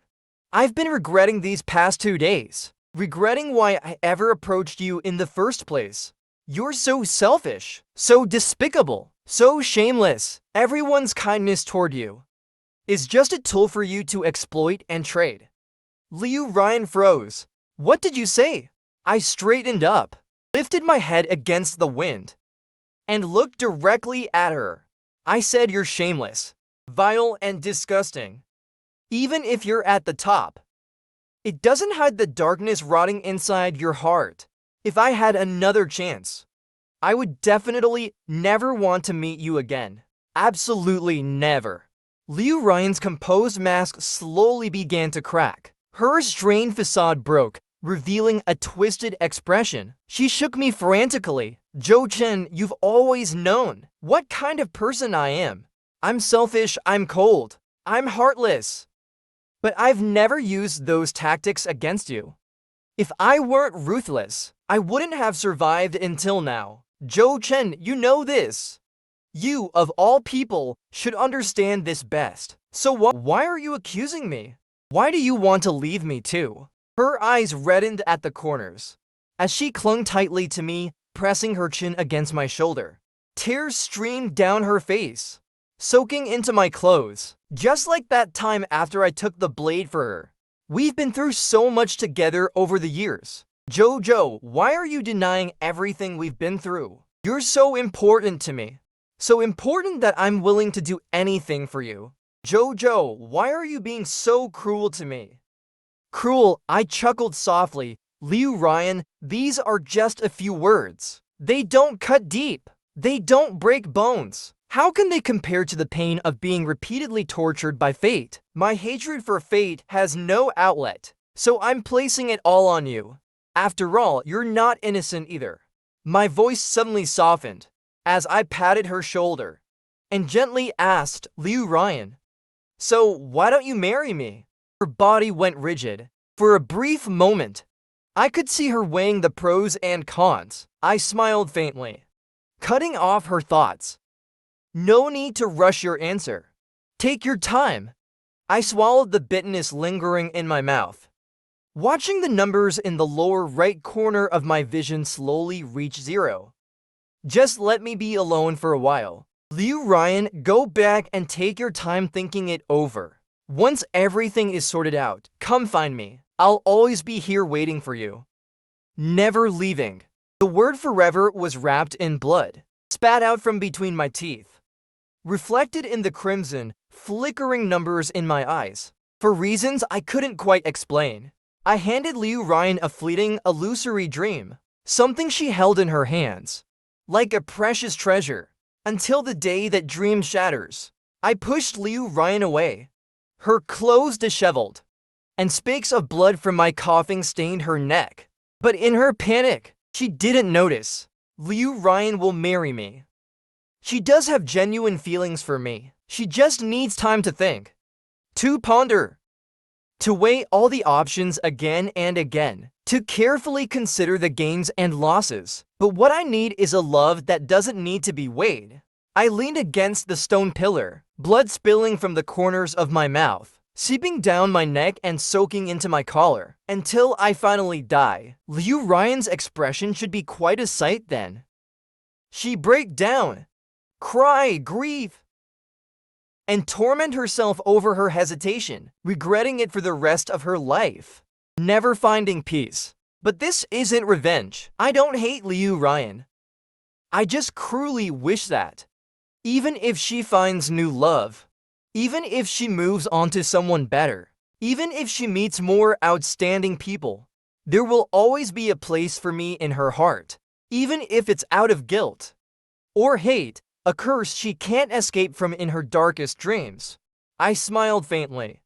I've been regretting these past 2 days. Regretting why I ever approached you in the first place. You're so selfish, so despicable, so shameless. Everyone's kindness toward you is just a tool for you to exploit and trade. Liu Ryan froze. What did you say? I straightened up, lifted my head against the wind, and looked directly at her. I said you're shameless, vile, and disgusting. Even if you're at the top, it doesn't hide the darkness rotting inside your heart. If I had another chance, I would definitely never want to meet you again. Absolutely never. Liu Ryan's composed mask slowly began to crack. Her strained facade broke, revealing a twisted expression. She shook me frantically. Zhou Chen, you've always known what kind of person I am. I'm selfish, I'm cold, I'm heartless. But I've never used those tactics against you. If I weren't ruthless, I wouldn't have survived until now. Zhou Chen, you know this. You, of all people, should understand this best. So why are you accusing me? Why do you want to leave me too? Her eyes reddened at the corners as she clung tightly to me, pressing her chin against my shoulder. Tears streamed down her face, soaking into my clothes, just like that time after I took the blade for her. We've been through so much together over the years. Jojo, why are you denying everything we've been through? You're so important to me. So important that I'm willing to do anything for you. Jojo, why are you being so cruel to me? Cruel, I chuckled softly. Liu Ryan, these are just a few words. They don't cut deep. They don't break bones. How can they compare to the pain of being repeatedly tortured by fate? My hatred for fate has no outlet, so I'm placing it all on you. After all, you're not innocent either. My voice suddenly softened as I patted her shoulder and gently asked Liu Ryan, "So why don't you marry me?" Her body went rigid. For a brief moment, I could see her weighing the pros and cons. I smiled faintly, cutting off her thoughts. "No need to rush your answer. Take your time." I swallowed the bitterness lingering in my mouth, watching the numbers in the lower right corner of my vision slowly reach 0. "Just let me be alone for a while. Liu Ryan, go back and take your time thinking it over. Once everything is sorted out, come find me. I'll always be here waiting for you. Never leaving." The word forever was wrapped in blood, spat out from between my teeth, reflected in the crimson, flickering numbers in my eyes. For reasons I couldn't quite explain, I handed Liu Ryan a fleeting, illusory dream, something she held in her hands, like a precious treasure, until the day that dream shatters. I pushed Liu Ryan away, her clothes disheveled, and spakes of blood from my coughing stained her neck. But in her panic, she didn't notice. Liu Ryan will marry me. She does have genuine feelings for me. She just needs time to think, to ponder, to weigh all the options again and again, to carefully consider the gains and losses. But what I need is a love that doesn't need to be weighed. I leaned against the stone pillar, blood spilling from the corners of my mouth, seeping down my neck and soaking into my collar, until I finally die. Liu Ryan's expression should be quite a sight then. She break down, cry, grieve, and torment herself over her hesitation, regretting it for the rest of her life, never finding peace. But this isn't revenge. I don't hate Liu Ryan. I just cruelly wish that, even if she finds new love, even if she moves on to someone better, even if she meets more outstanding people, there will always be a place for me in her heart, even if it's out of guilt or hate, a curse she can't escape from in her darkest dreams. I smiled faintly,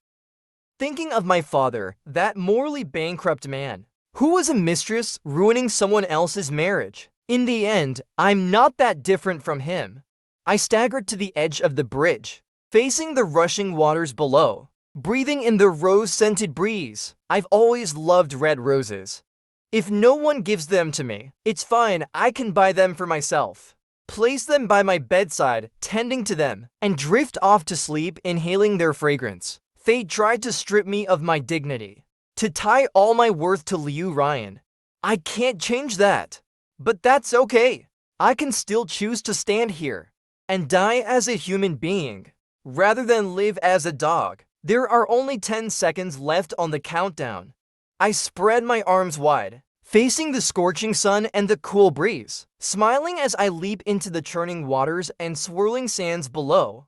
thinking of my father, that morally bankrupt man, who was a mistress ruining someone else's marriage. In the end, I'm not that different from him. I staggered to the edge of the bridge, facing the rushing waters below, breathing in the rose-scented breeze. I've always loved red roses. If no one gives them to me, it's fine, I can buy them for myself, place them by my bedside, tending to them, and drift off to sleep inhaling their fragrance. Fate tried to strip me of my dignity, to tie all my worth to Liu Ryan. I can't change that. But that's okay. I can still choose to stand here and die as a human being, rather than live as a dog. There are only 10 seconds left on the countdown. I spread my arms wide, facing the scorching sun and the cool breeze, smiling as I leap into the churning waters and swirling sands below.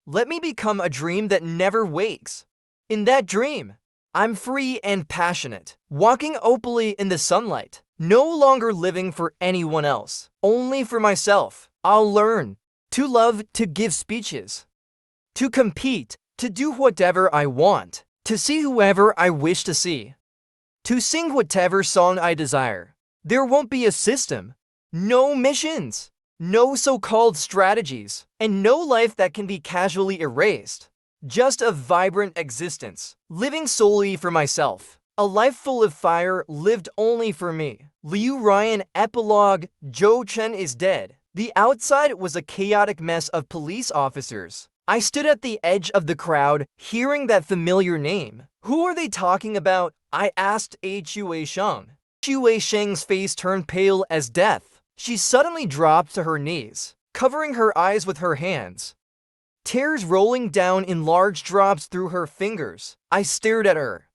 Let me become a dream that never wakes. In that dream, I'm free and passionate, walking opally in the sunlight, no longer living for anyone else, only for myself. I'll learn to love, to give speeches, to compete, to do whatever I want, to see whoever I wish to see, to sing whatever song I desire. There won't be a system, no missions, no so-called strategies, and no life that can be casually erased. Just a vibrant existence, living solely for myself. A life full of fire, lived only for me. Liu Ryan epilogue. Zhou Chen is dead. The outside was a chaotic mess of police officers. I stood at the edge of the crowd, hearing that familiar name. Who are they talking about? I asked Xue Sheng. Xue Sheng's face turned pale as death. She suddenly dropped to her knees, covering her eyes with her hands, tears rolling down in large drops through her fingers. I stared at her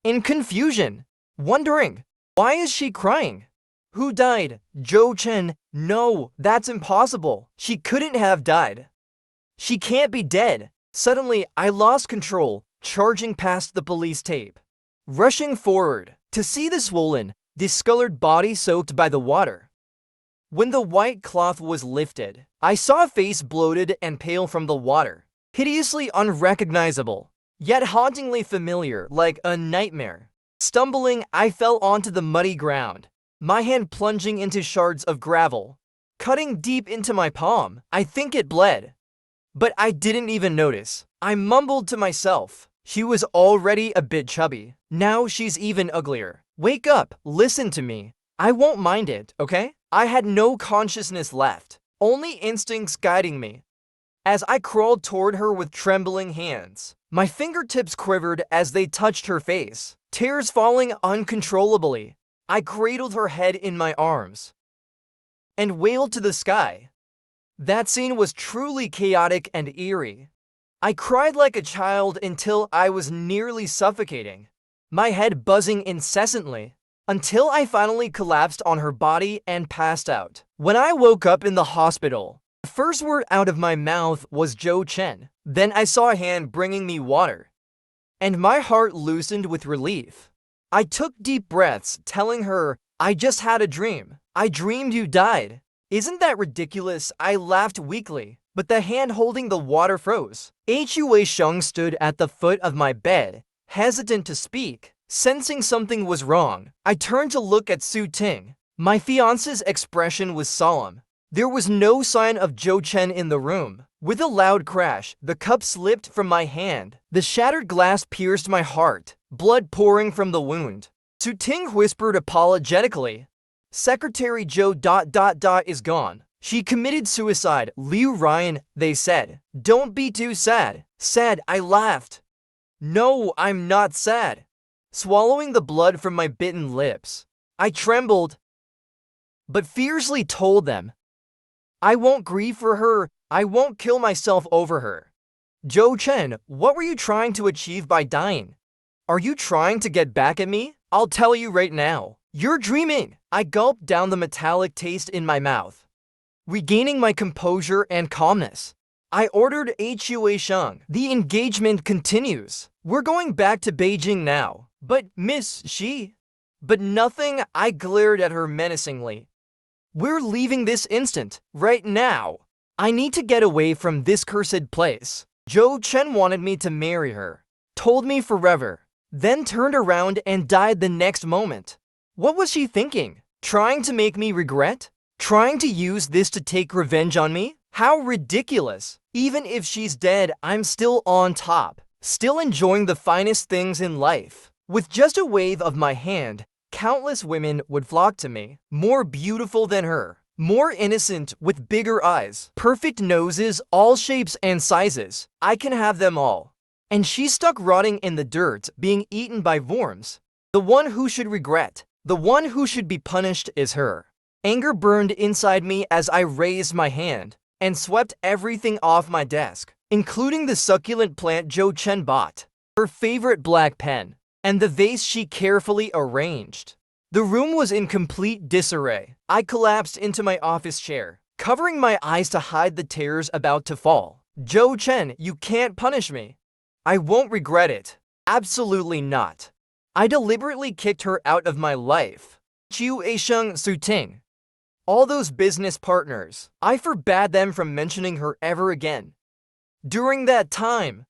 in confusion, wondering, why is she crying? Who died? Zhou Chen? No, that's impossible. She couldn't have died. She can't be dead. Suddenly, I lost control, charging past the police tape, rushing forward to see the swollen, discolored body soaked by the water. When the white cloth was lifted, I saw a face bloated and pale from the water, hideously unrecognizable, yet hauntingly familiar, like a nightmare. Stumbling, I fell onto the muddy ground, my hand plunging into shards of gravel, cutting deep into my palm. I think it bled, but I didn't even notice. I mumbled to myself, she was already a bit chubby. Now she's even uglier. Wake up, listen to me. I won't mind it, okay? I had no consciousness left, only instincts guiding me. As I crawled toward her with trembling hands, my fingertips quivered as they touched her face, tears falling uncontrollably. I cradled her head in my arms and wailed to the sky. That scene was truly chaotic and eerie. I cried like a child until I was nearly suffocating, my head buzzing incessantly, until I finally collapsed on her body and passed out. When I woke up in the hospital, the first word out of my mouth was Joe Chen. Then I saw a hand bringing me water, and my heart loosened with relief. I took deep breaths, telling her, I just had a dream. I dreamed you died. Isn't that ridiculous? I laughed weakly, but the hand holding the water froze. Hui Sheng stood at the foot of my bed, hesitant to speak. Sensing something was wrong, I turned to look at Su Ting. My fiance's expression was solemn. There was no sign of Zhou Chen in the room. With a loud crash, the cup slipped from my hand. The shattered glass pierced my heart, blood pouring from the wound. Su Ting whispered apologetically, Secretary Zhou ... is gone. She committed suicide. Liu Ryan, they said. Don't be too sad. Sad, I laughed. No, I'm not sad. Swallowing the blood from my bitten lips, I trembled, but fiercely told them, I won't grieve for her, I won't kill myself over her. Zhou Chen, what were you trying to achieve by dying? Are you trying to get back at me? I'll tell you right now, you're dreaming. I gulped down the metallic taste in my mouth, regaining my composure and calmness. I ordered Hui Sheng. The engagement continues. We're going back to Beijing now. But, Miss Xi. But nothing, I glared at her menacingly. We're leaving this instant, right now. I need to get away from this cursed place. Zhou Chen wanted me to marry her, told me forever, then turned around and died the next moment. What was she thinking? Trying to make me regret? Trying to use this to take revenge on me? How ridiculous. Even if she's dead, I'm still on top, still enjoying the finest things in life. With just a wave of my hand, countless women would flock to me, more beautiful than her, more innocent with bigger eyes, perfect noses, all shapes and sizes. I can have them all. And she's stuck rotting in the dirt, being eaten by worms. The one who should regret, the one who should be punished is her. Anger burned inside me as I raised my hand and swept everything off my desk, including the succulent plant Zhou Chen bought, her favorite black pen, and the vase she carefully arranged. The room was in complete disarray. I collapsed into my office chair, covering my eyes to hide the tears about to fall. Zhou Chen, you can't punish me. I won't regret it. Absolutely not. I deliberately kicked her out of my life. Hui Sheng, Su Ting, all those business partners, I forbade them from mentioning her ever again. During that time,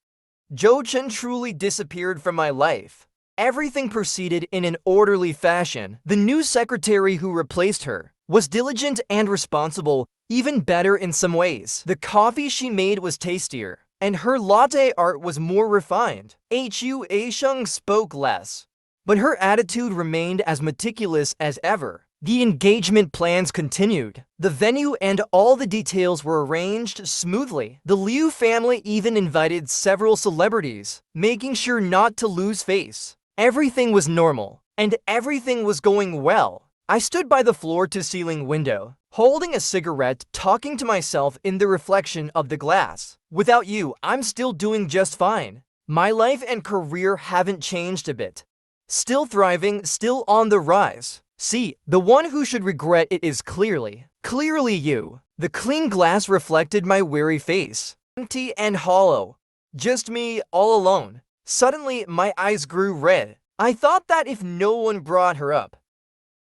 Zhou Chen truly disappeared from my life. Everything proceeded in an orderly fashion. The new secretary who replaced her was diligent and responsible, even better in some ways. The coffee she made was tastier, and her latte art was more refined. Hui Sheng spoke less, but her attitude remained as meticulous as ever. The engagement plans continued. The venue and all the details were arranged smoothly. The Liu family even invited several celebrities, making sure not to lose face. Everything was normal, and everything was going well. I stood by the floor-to-ceiling window, holding a cigarette, talking to myself in the reflection of the glass. Without you, I'm still doing just fine. My life and career haven't changed a bit. Still thriving, still on the rise. See, the one who should regret it is clearly you. The clean glass reflected my weary face, empty and hollow. Just me, all alone. Suddenly, my eyes grew red. I thought that if no one brought her up,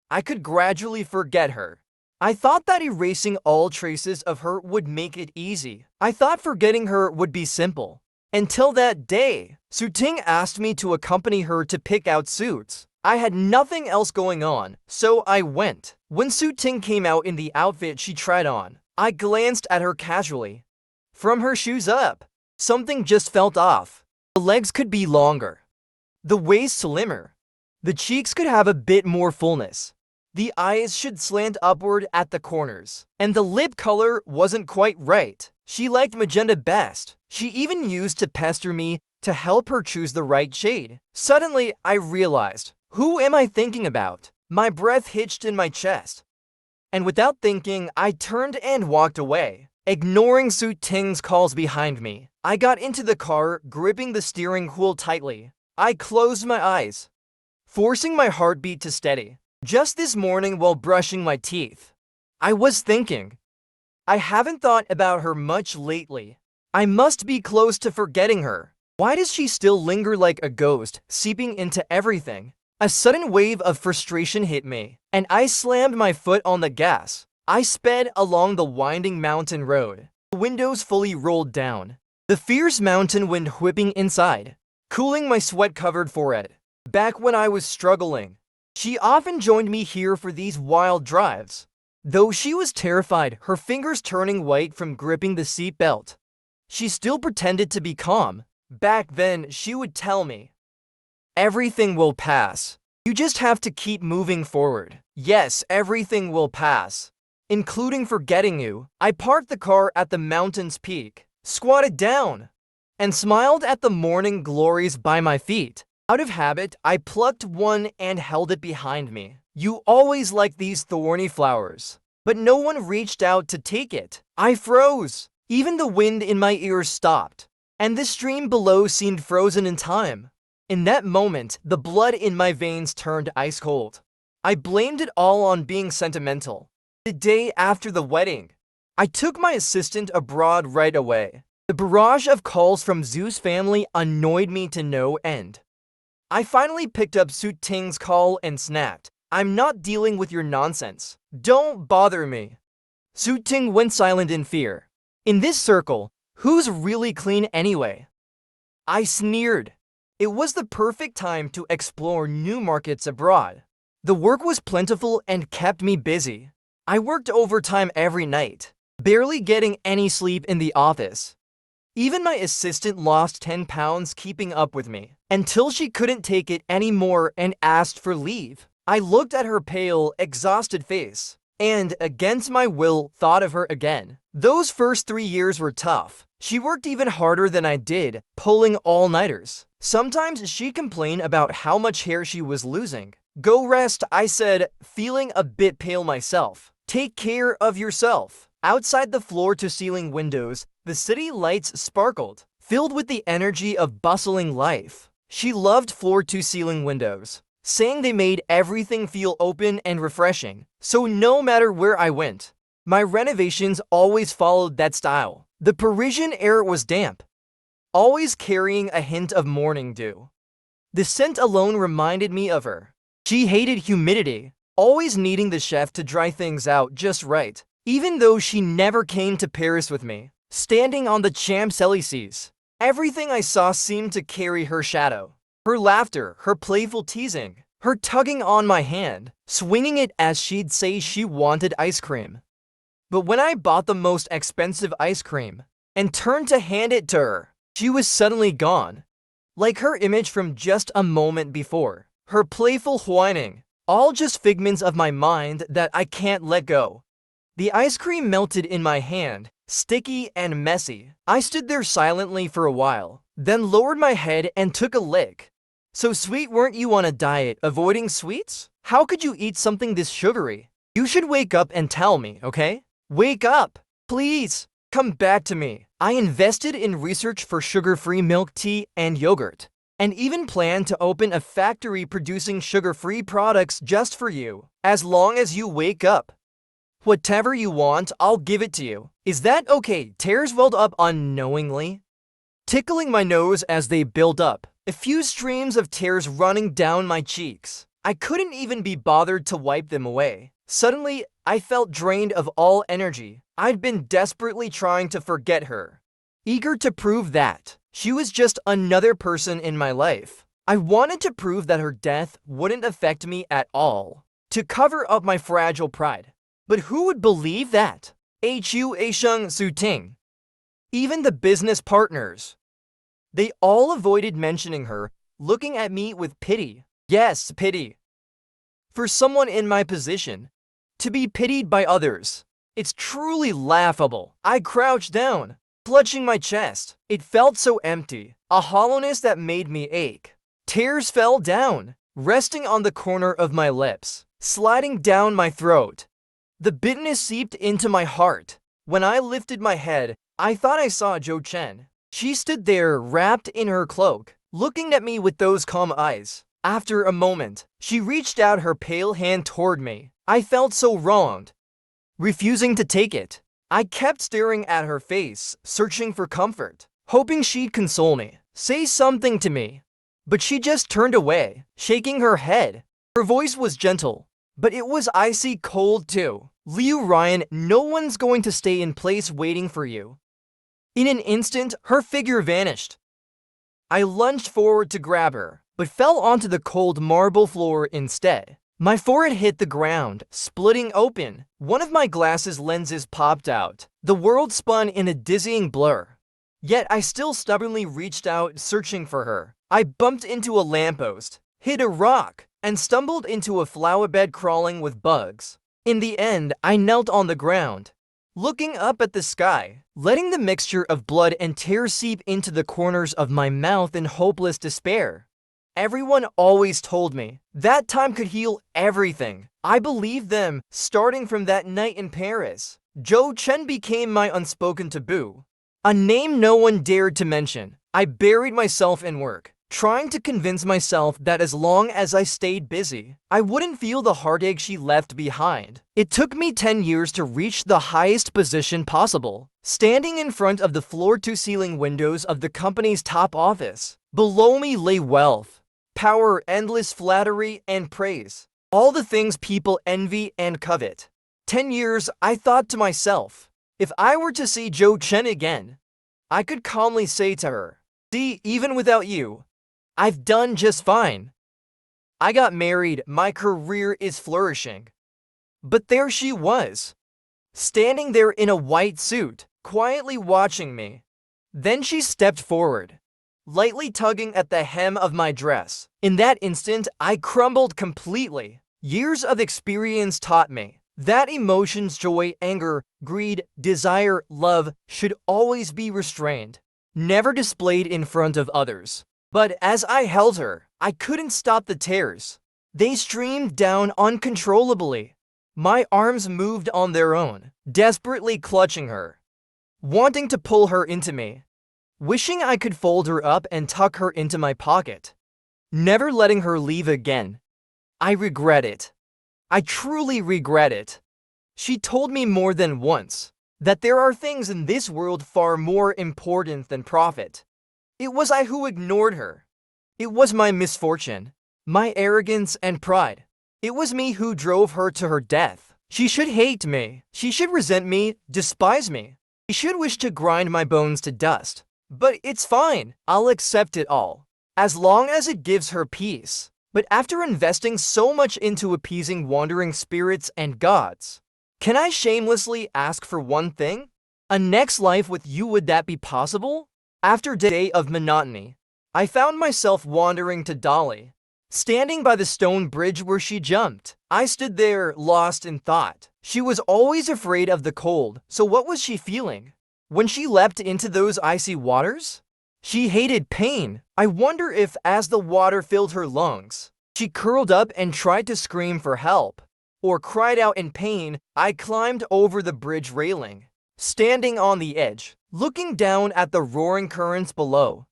I could gradually forget her. I thought that erasing all traces of her would make it easy. I thought forgetting her would be simple. Until that day, Suting asked me to accompany her to pick out suits. I had nothing else going on, so I went. When Suting came out in the outfit she tried on, I glanced at her casually. From her shoes up, something just felt off. The legs could be longer. The waist slimmer. The cheeks could have a bit more fullness. The eyes should slant upward at the corners. And the lip color wasn't quite right. She liked magenta best. She even used to pester me to help her choose the right shade. Suddenly, I realized, who am I thinking about? My breath hitched in my chest. And without thinking, I turned and walked away, ignoring Suting's calls behind me. I got into the car, gripping the steering wheel tightly. I closed my eyes, forcing my heartbeat to steady. Just this morning while brushing my teeth, I was thinking, I haven't thought about her much lately. I must be close to forgetting her. Why does she still linger like a ghost, seeping into everything? A sudden wave of frustration hit me, and I slammed my foot on the gas. I sped along the winding mountain road, the windows fully rolled down, the fierce mountain wind whipping inside, cooling my sweat-covered forehead. Back when I was struggling, she often joined me here for these wild drives. Though she was terrified, her fingers turning white from gripping the seat belt, she still pretended to be calm. Back then, she would tell me, "Everything will pass. You just have to keep moving forward." Yes, everything will pass, including forgetting you. I parked the car at the mountain's peak, squatted down, and smiled at the morning glories by my feet. Out of habit, I plucked one and held it behind me. You always like these thorny flowers, but no one reached out to take it. I froze. Even the wind in my ears stopped, and the stream below seemed frozen in time. In that moment, the blood in my veins turned ice cold. I blamed it all on being sentimental. The day after the wedding, I took my assistant abroad right away. The barrage of calls from Zoo's family annoyed me to no end. I finally picked up Suting's call and snapped, "I'm not dealing with your nonsense. Don't bother me." Suting went silent in fear. In this circle, who's really clean anyway? I sneered. It was the perfect time to explore new markets abroad. The work was plentiful and kept me busy. I worked overtime every night, barely getting any sleep in the office. Even my assistant lost 10 pounds keeping up with me, until she couldn't take it anymore and asked for leave. I looked at her pale, exhausted face, and, against my will, thought of her again. Those first 3 years were tough. She worked even harder than I did, pulling all-nighters. Sometimes she'd complain about how much hair she was losing. "Go rest," I said, feeling a bit pale myself. "Take care of yourself." Outside the floor-to-ceiling windows, the city lights sparkled, filled with the energy of bustling life. She loved floor-to-ceiling windows, saying they made everything feel open and refreshing. So no matter where I went, my renovations always followed that style. The Parisian air was damp, always carrying a hint of morning dew. The scent alone reminded me of her. She hated humidity, always needing the chef to dry things out just right. Even though she never came to Paris with me, standing on the Champs-Élysées, everything I saw seemed to carry her shadow. Her laughter, her playful teasing, her tugging on my hand, swinging it as she'd say she wanted ice cream. But when I bought the most expensive ice cream and turned to hand it to her, she was suddenly gone. Like her image from just a moment before. Her playful whining, all just figments of my mind that I can't let go. The ice cream melted in my hand, sticky and messy. I stood there silently for a while, then lowered my head and took a lick. "So sweet, weren't you on a diet, avoiding sweets? How could you eat something this sugary? You should wake up and tell me, okay? Wake up! Please! Come back to me." I invested in research for sugar-free milk tea and yogurt, and even planned to open a factory producing sugar-free products just for you, as long as you wake up. "Whatever you want, I'll give it to you. Is that okay?" Tears welled up unknowingly, tickling my nose as they built up, a few streams of tears running down my cheeks. I couldn't even be bothered to wipe them away. Suddenly, I felt drained of all energy. I'd been desperately trying to forget her, eager to prove that she was just another person in my life. I wanted to prove that her death wouldn't affect me at all, to cover up my fragile pride. But who would believe that? Hu Aisheng Su Ting. Even the business partners. They all avoided mentioning her, looking at me with pity. Yes, pity. For someone in my position, to be pitied by others, it's truly laughable. I crouched down, clutching my chest. It felt so empty, a hollowness that made me ache. Tears fell down, resting on the corner of my lips, sliding down my throat. The bitterness seeped into my heart. When I lifted my head, I thought I saw Zhou Chen. She stood there, wrapped in her cloak, looking at me with those calm eyes. After a moment, she reached out her pale hand toward me. I felt so wronged, refusing to take it. I kept staring at her face, searching for comfort, hoping she'd console me, say something to me. But she just turned away, shaking her head. Her voice was gentle, but it was icy cold too. Liu Ryan, no one's going to stay in place waiting for you. In an instant, her figure vanished. I lunged forward to grab her, but fell onto the cold marble floor instead. My forehead hit the ground, splitting open. One of my glasses lenses popped out. The world spun in a dizzying blur. Yet I still stubbornly reached out, searching for her. I bumped into a lamppost, hit a rock, and stumbled into a flower bed crawling with bugs. In the end, I knelt on the ground, looking up at the sky, letting the mixture of blood and tears seep into the corners of my mouth in hopeless despair. Everyone always told me that time could heal everything. I believed them, starting from that night in Paris. Zhou Chen became my unspoken taboo, a name no one dared to mention. I buried myself in work, trying to convince myself that as long as I stayed busy, I wouldn't feel the heartache she left behind. It took me 10 years to reach the highest position possible, standing in front of the floor-to-ceiling windows of the company's top office. Below me lay wealth, power, endless flattery, and praise. All the things people envy and covet. 10 years, I thought to myself, if I were to see Zhou Chen again, I could calmly say to her, "See, even without you, I've done just fine. I got married, my career is flourishing." But there she was, standing there in a white suit, quietly watching me. Then she stepped forward, lightly tugging at the hem of my dress. In that instant, I crumbled completely. Years of experience taught me that emotions, joy, anger, greed, desire, love should always be restrained, never displayed in front of others. But as I held her, I couldn't stop the tears. They streamed down uncontrollably. My arms moved on their own, desperately clutching her, wanting to pull her into me, wishing I could fold her up and tuck her into my pocket, never letting her leave again. I regret it. I truly regret it. She told me more than once that there are things in this world far more important than profit. It was I who ignored her. It was my misfortune, my arrogance and pride. It was me who drove her to her death. She should hate me. She should resent me, despise me. She should wish to grind my bones to dust. But it's fine. I'll accept it all, as long as it gives her peace. But after investing so much into appeasing wandering spirits and gods, can I shamelessly ask for one thing? A next life with you, would that be possible? After a day of monotony, I found myself wandering to Dali, standing by the stone bridge where she jumped. I stood there, lost in thought. She was always afraid of the cold, so what was she feeling when she leapt into those icy waters? She hated pain. I wonder if, as the water filled her lungs, she curled up and tried to scream for help, or cried out in pain. I climbed over the bridge railing, standing on the edge, looking down at the roaring currents below,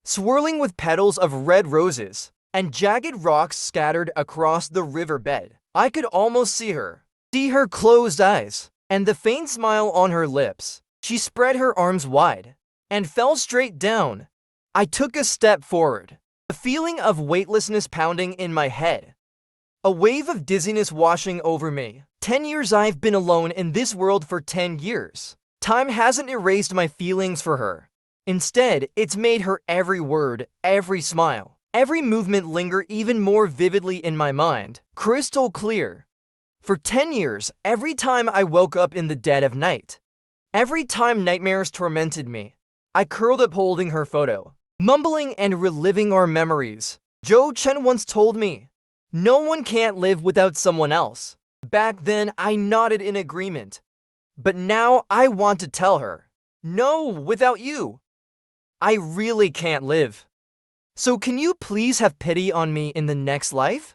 swirling with petals of red roses and jagged rocks scattered across the riverbed. I could almost see her closed eyes, and the faint smile on her lips. She spread her arms wide and fell straight down. I took a step forward, a feeling of weightlessness pounding in my head. A wave of dizziness washing over me. 10 years I've been alone in this world for 10 years. Time hasn't erased my feelings for her. Instead, it's made her every word, every smile, every movement linger even more vividly in my mind, crystal clear. For 10 years, every time I woke up in the dead of night, every time nightmares tormented me, I curled up holding her photo, mumbling and reliving our memories. Joe Chen once told me, "No one can't live without someone else." Back then, I nodded in agreement. But now I want to tell her, no, without you, I really can't live. So can you please have pity on me in the next life?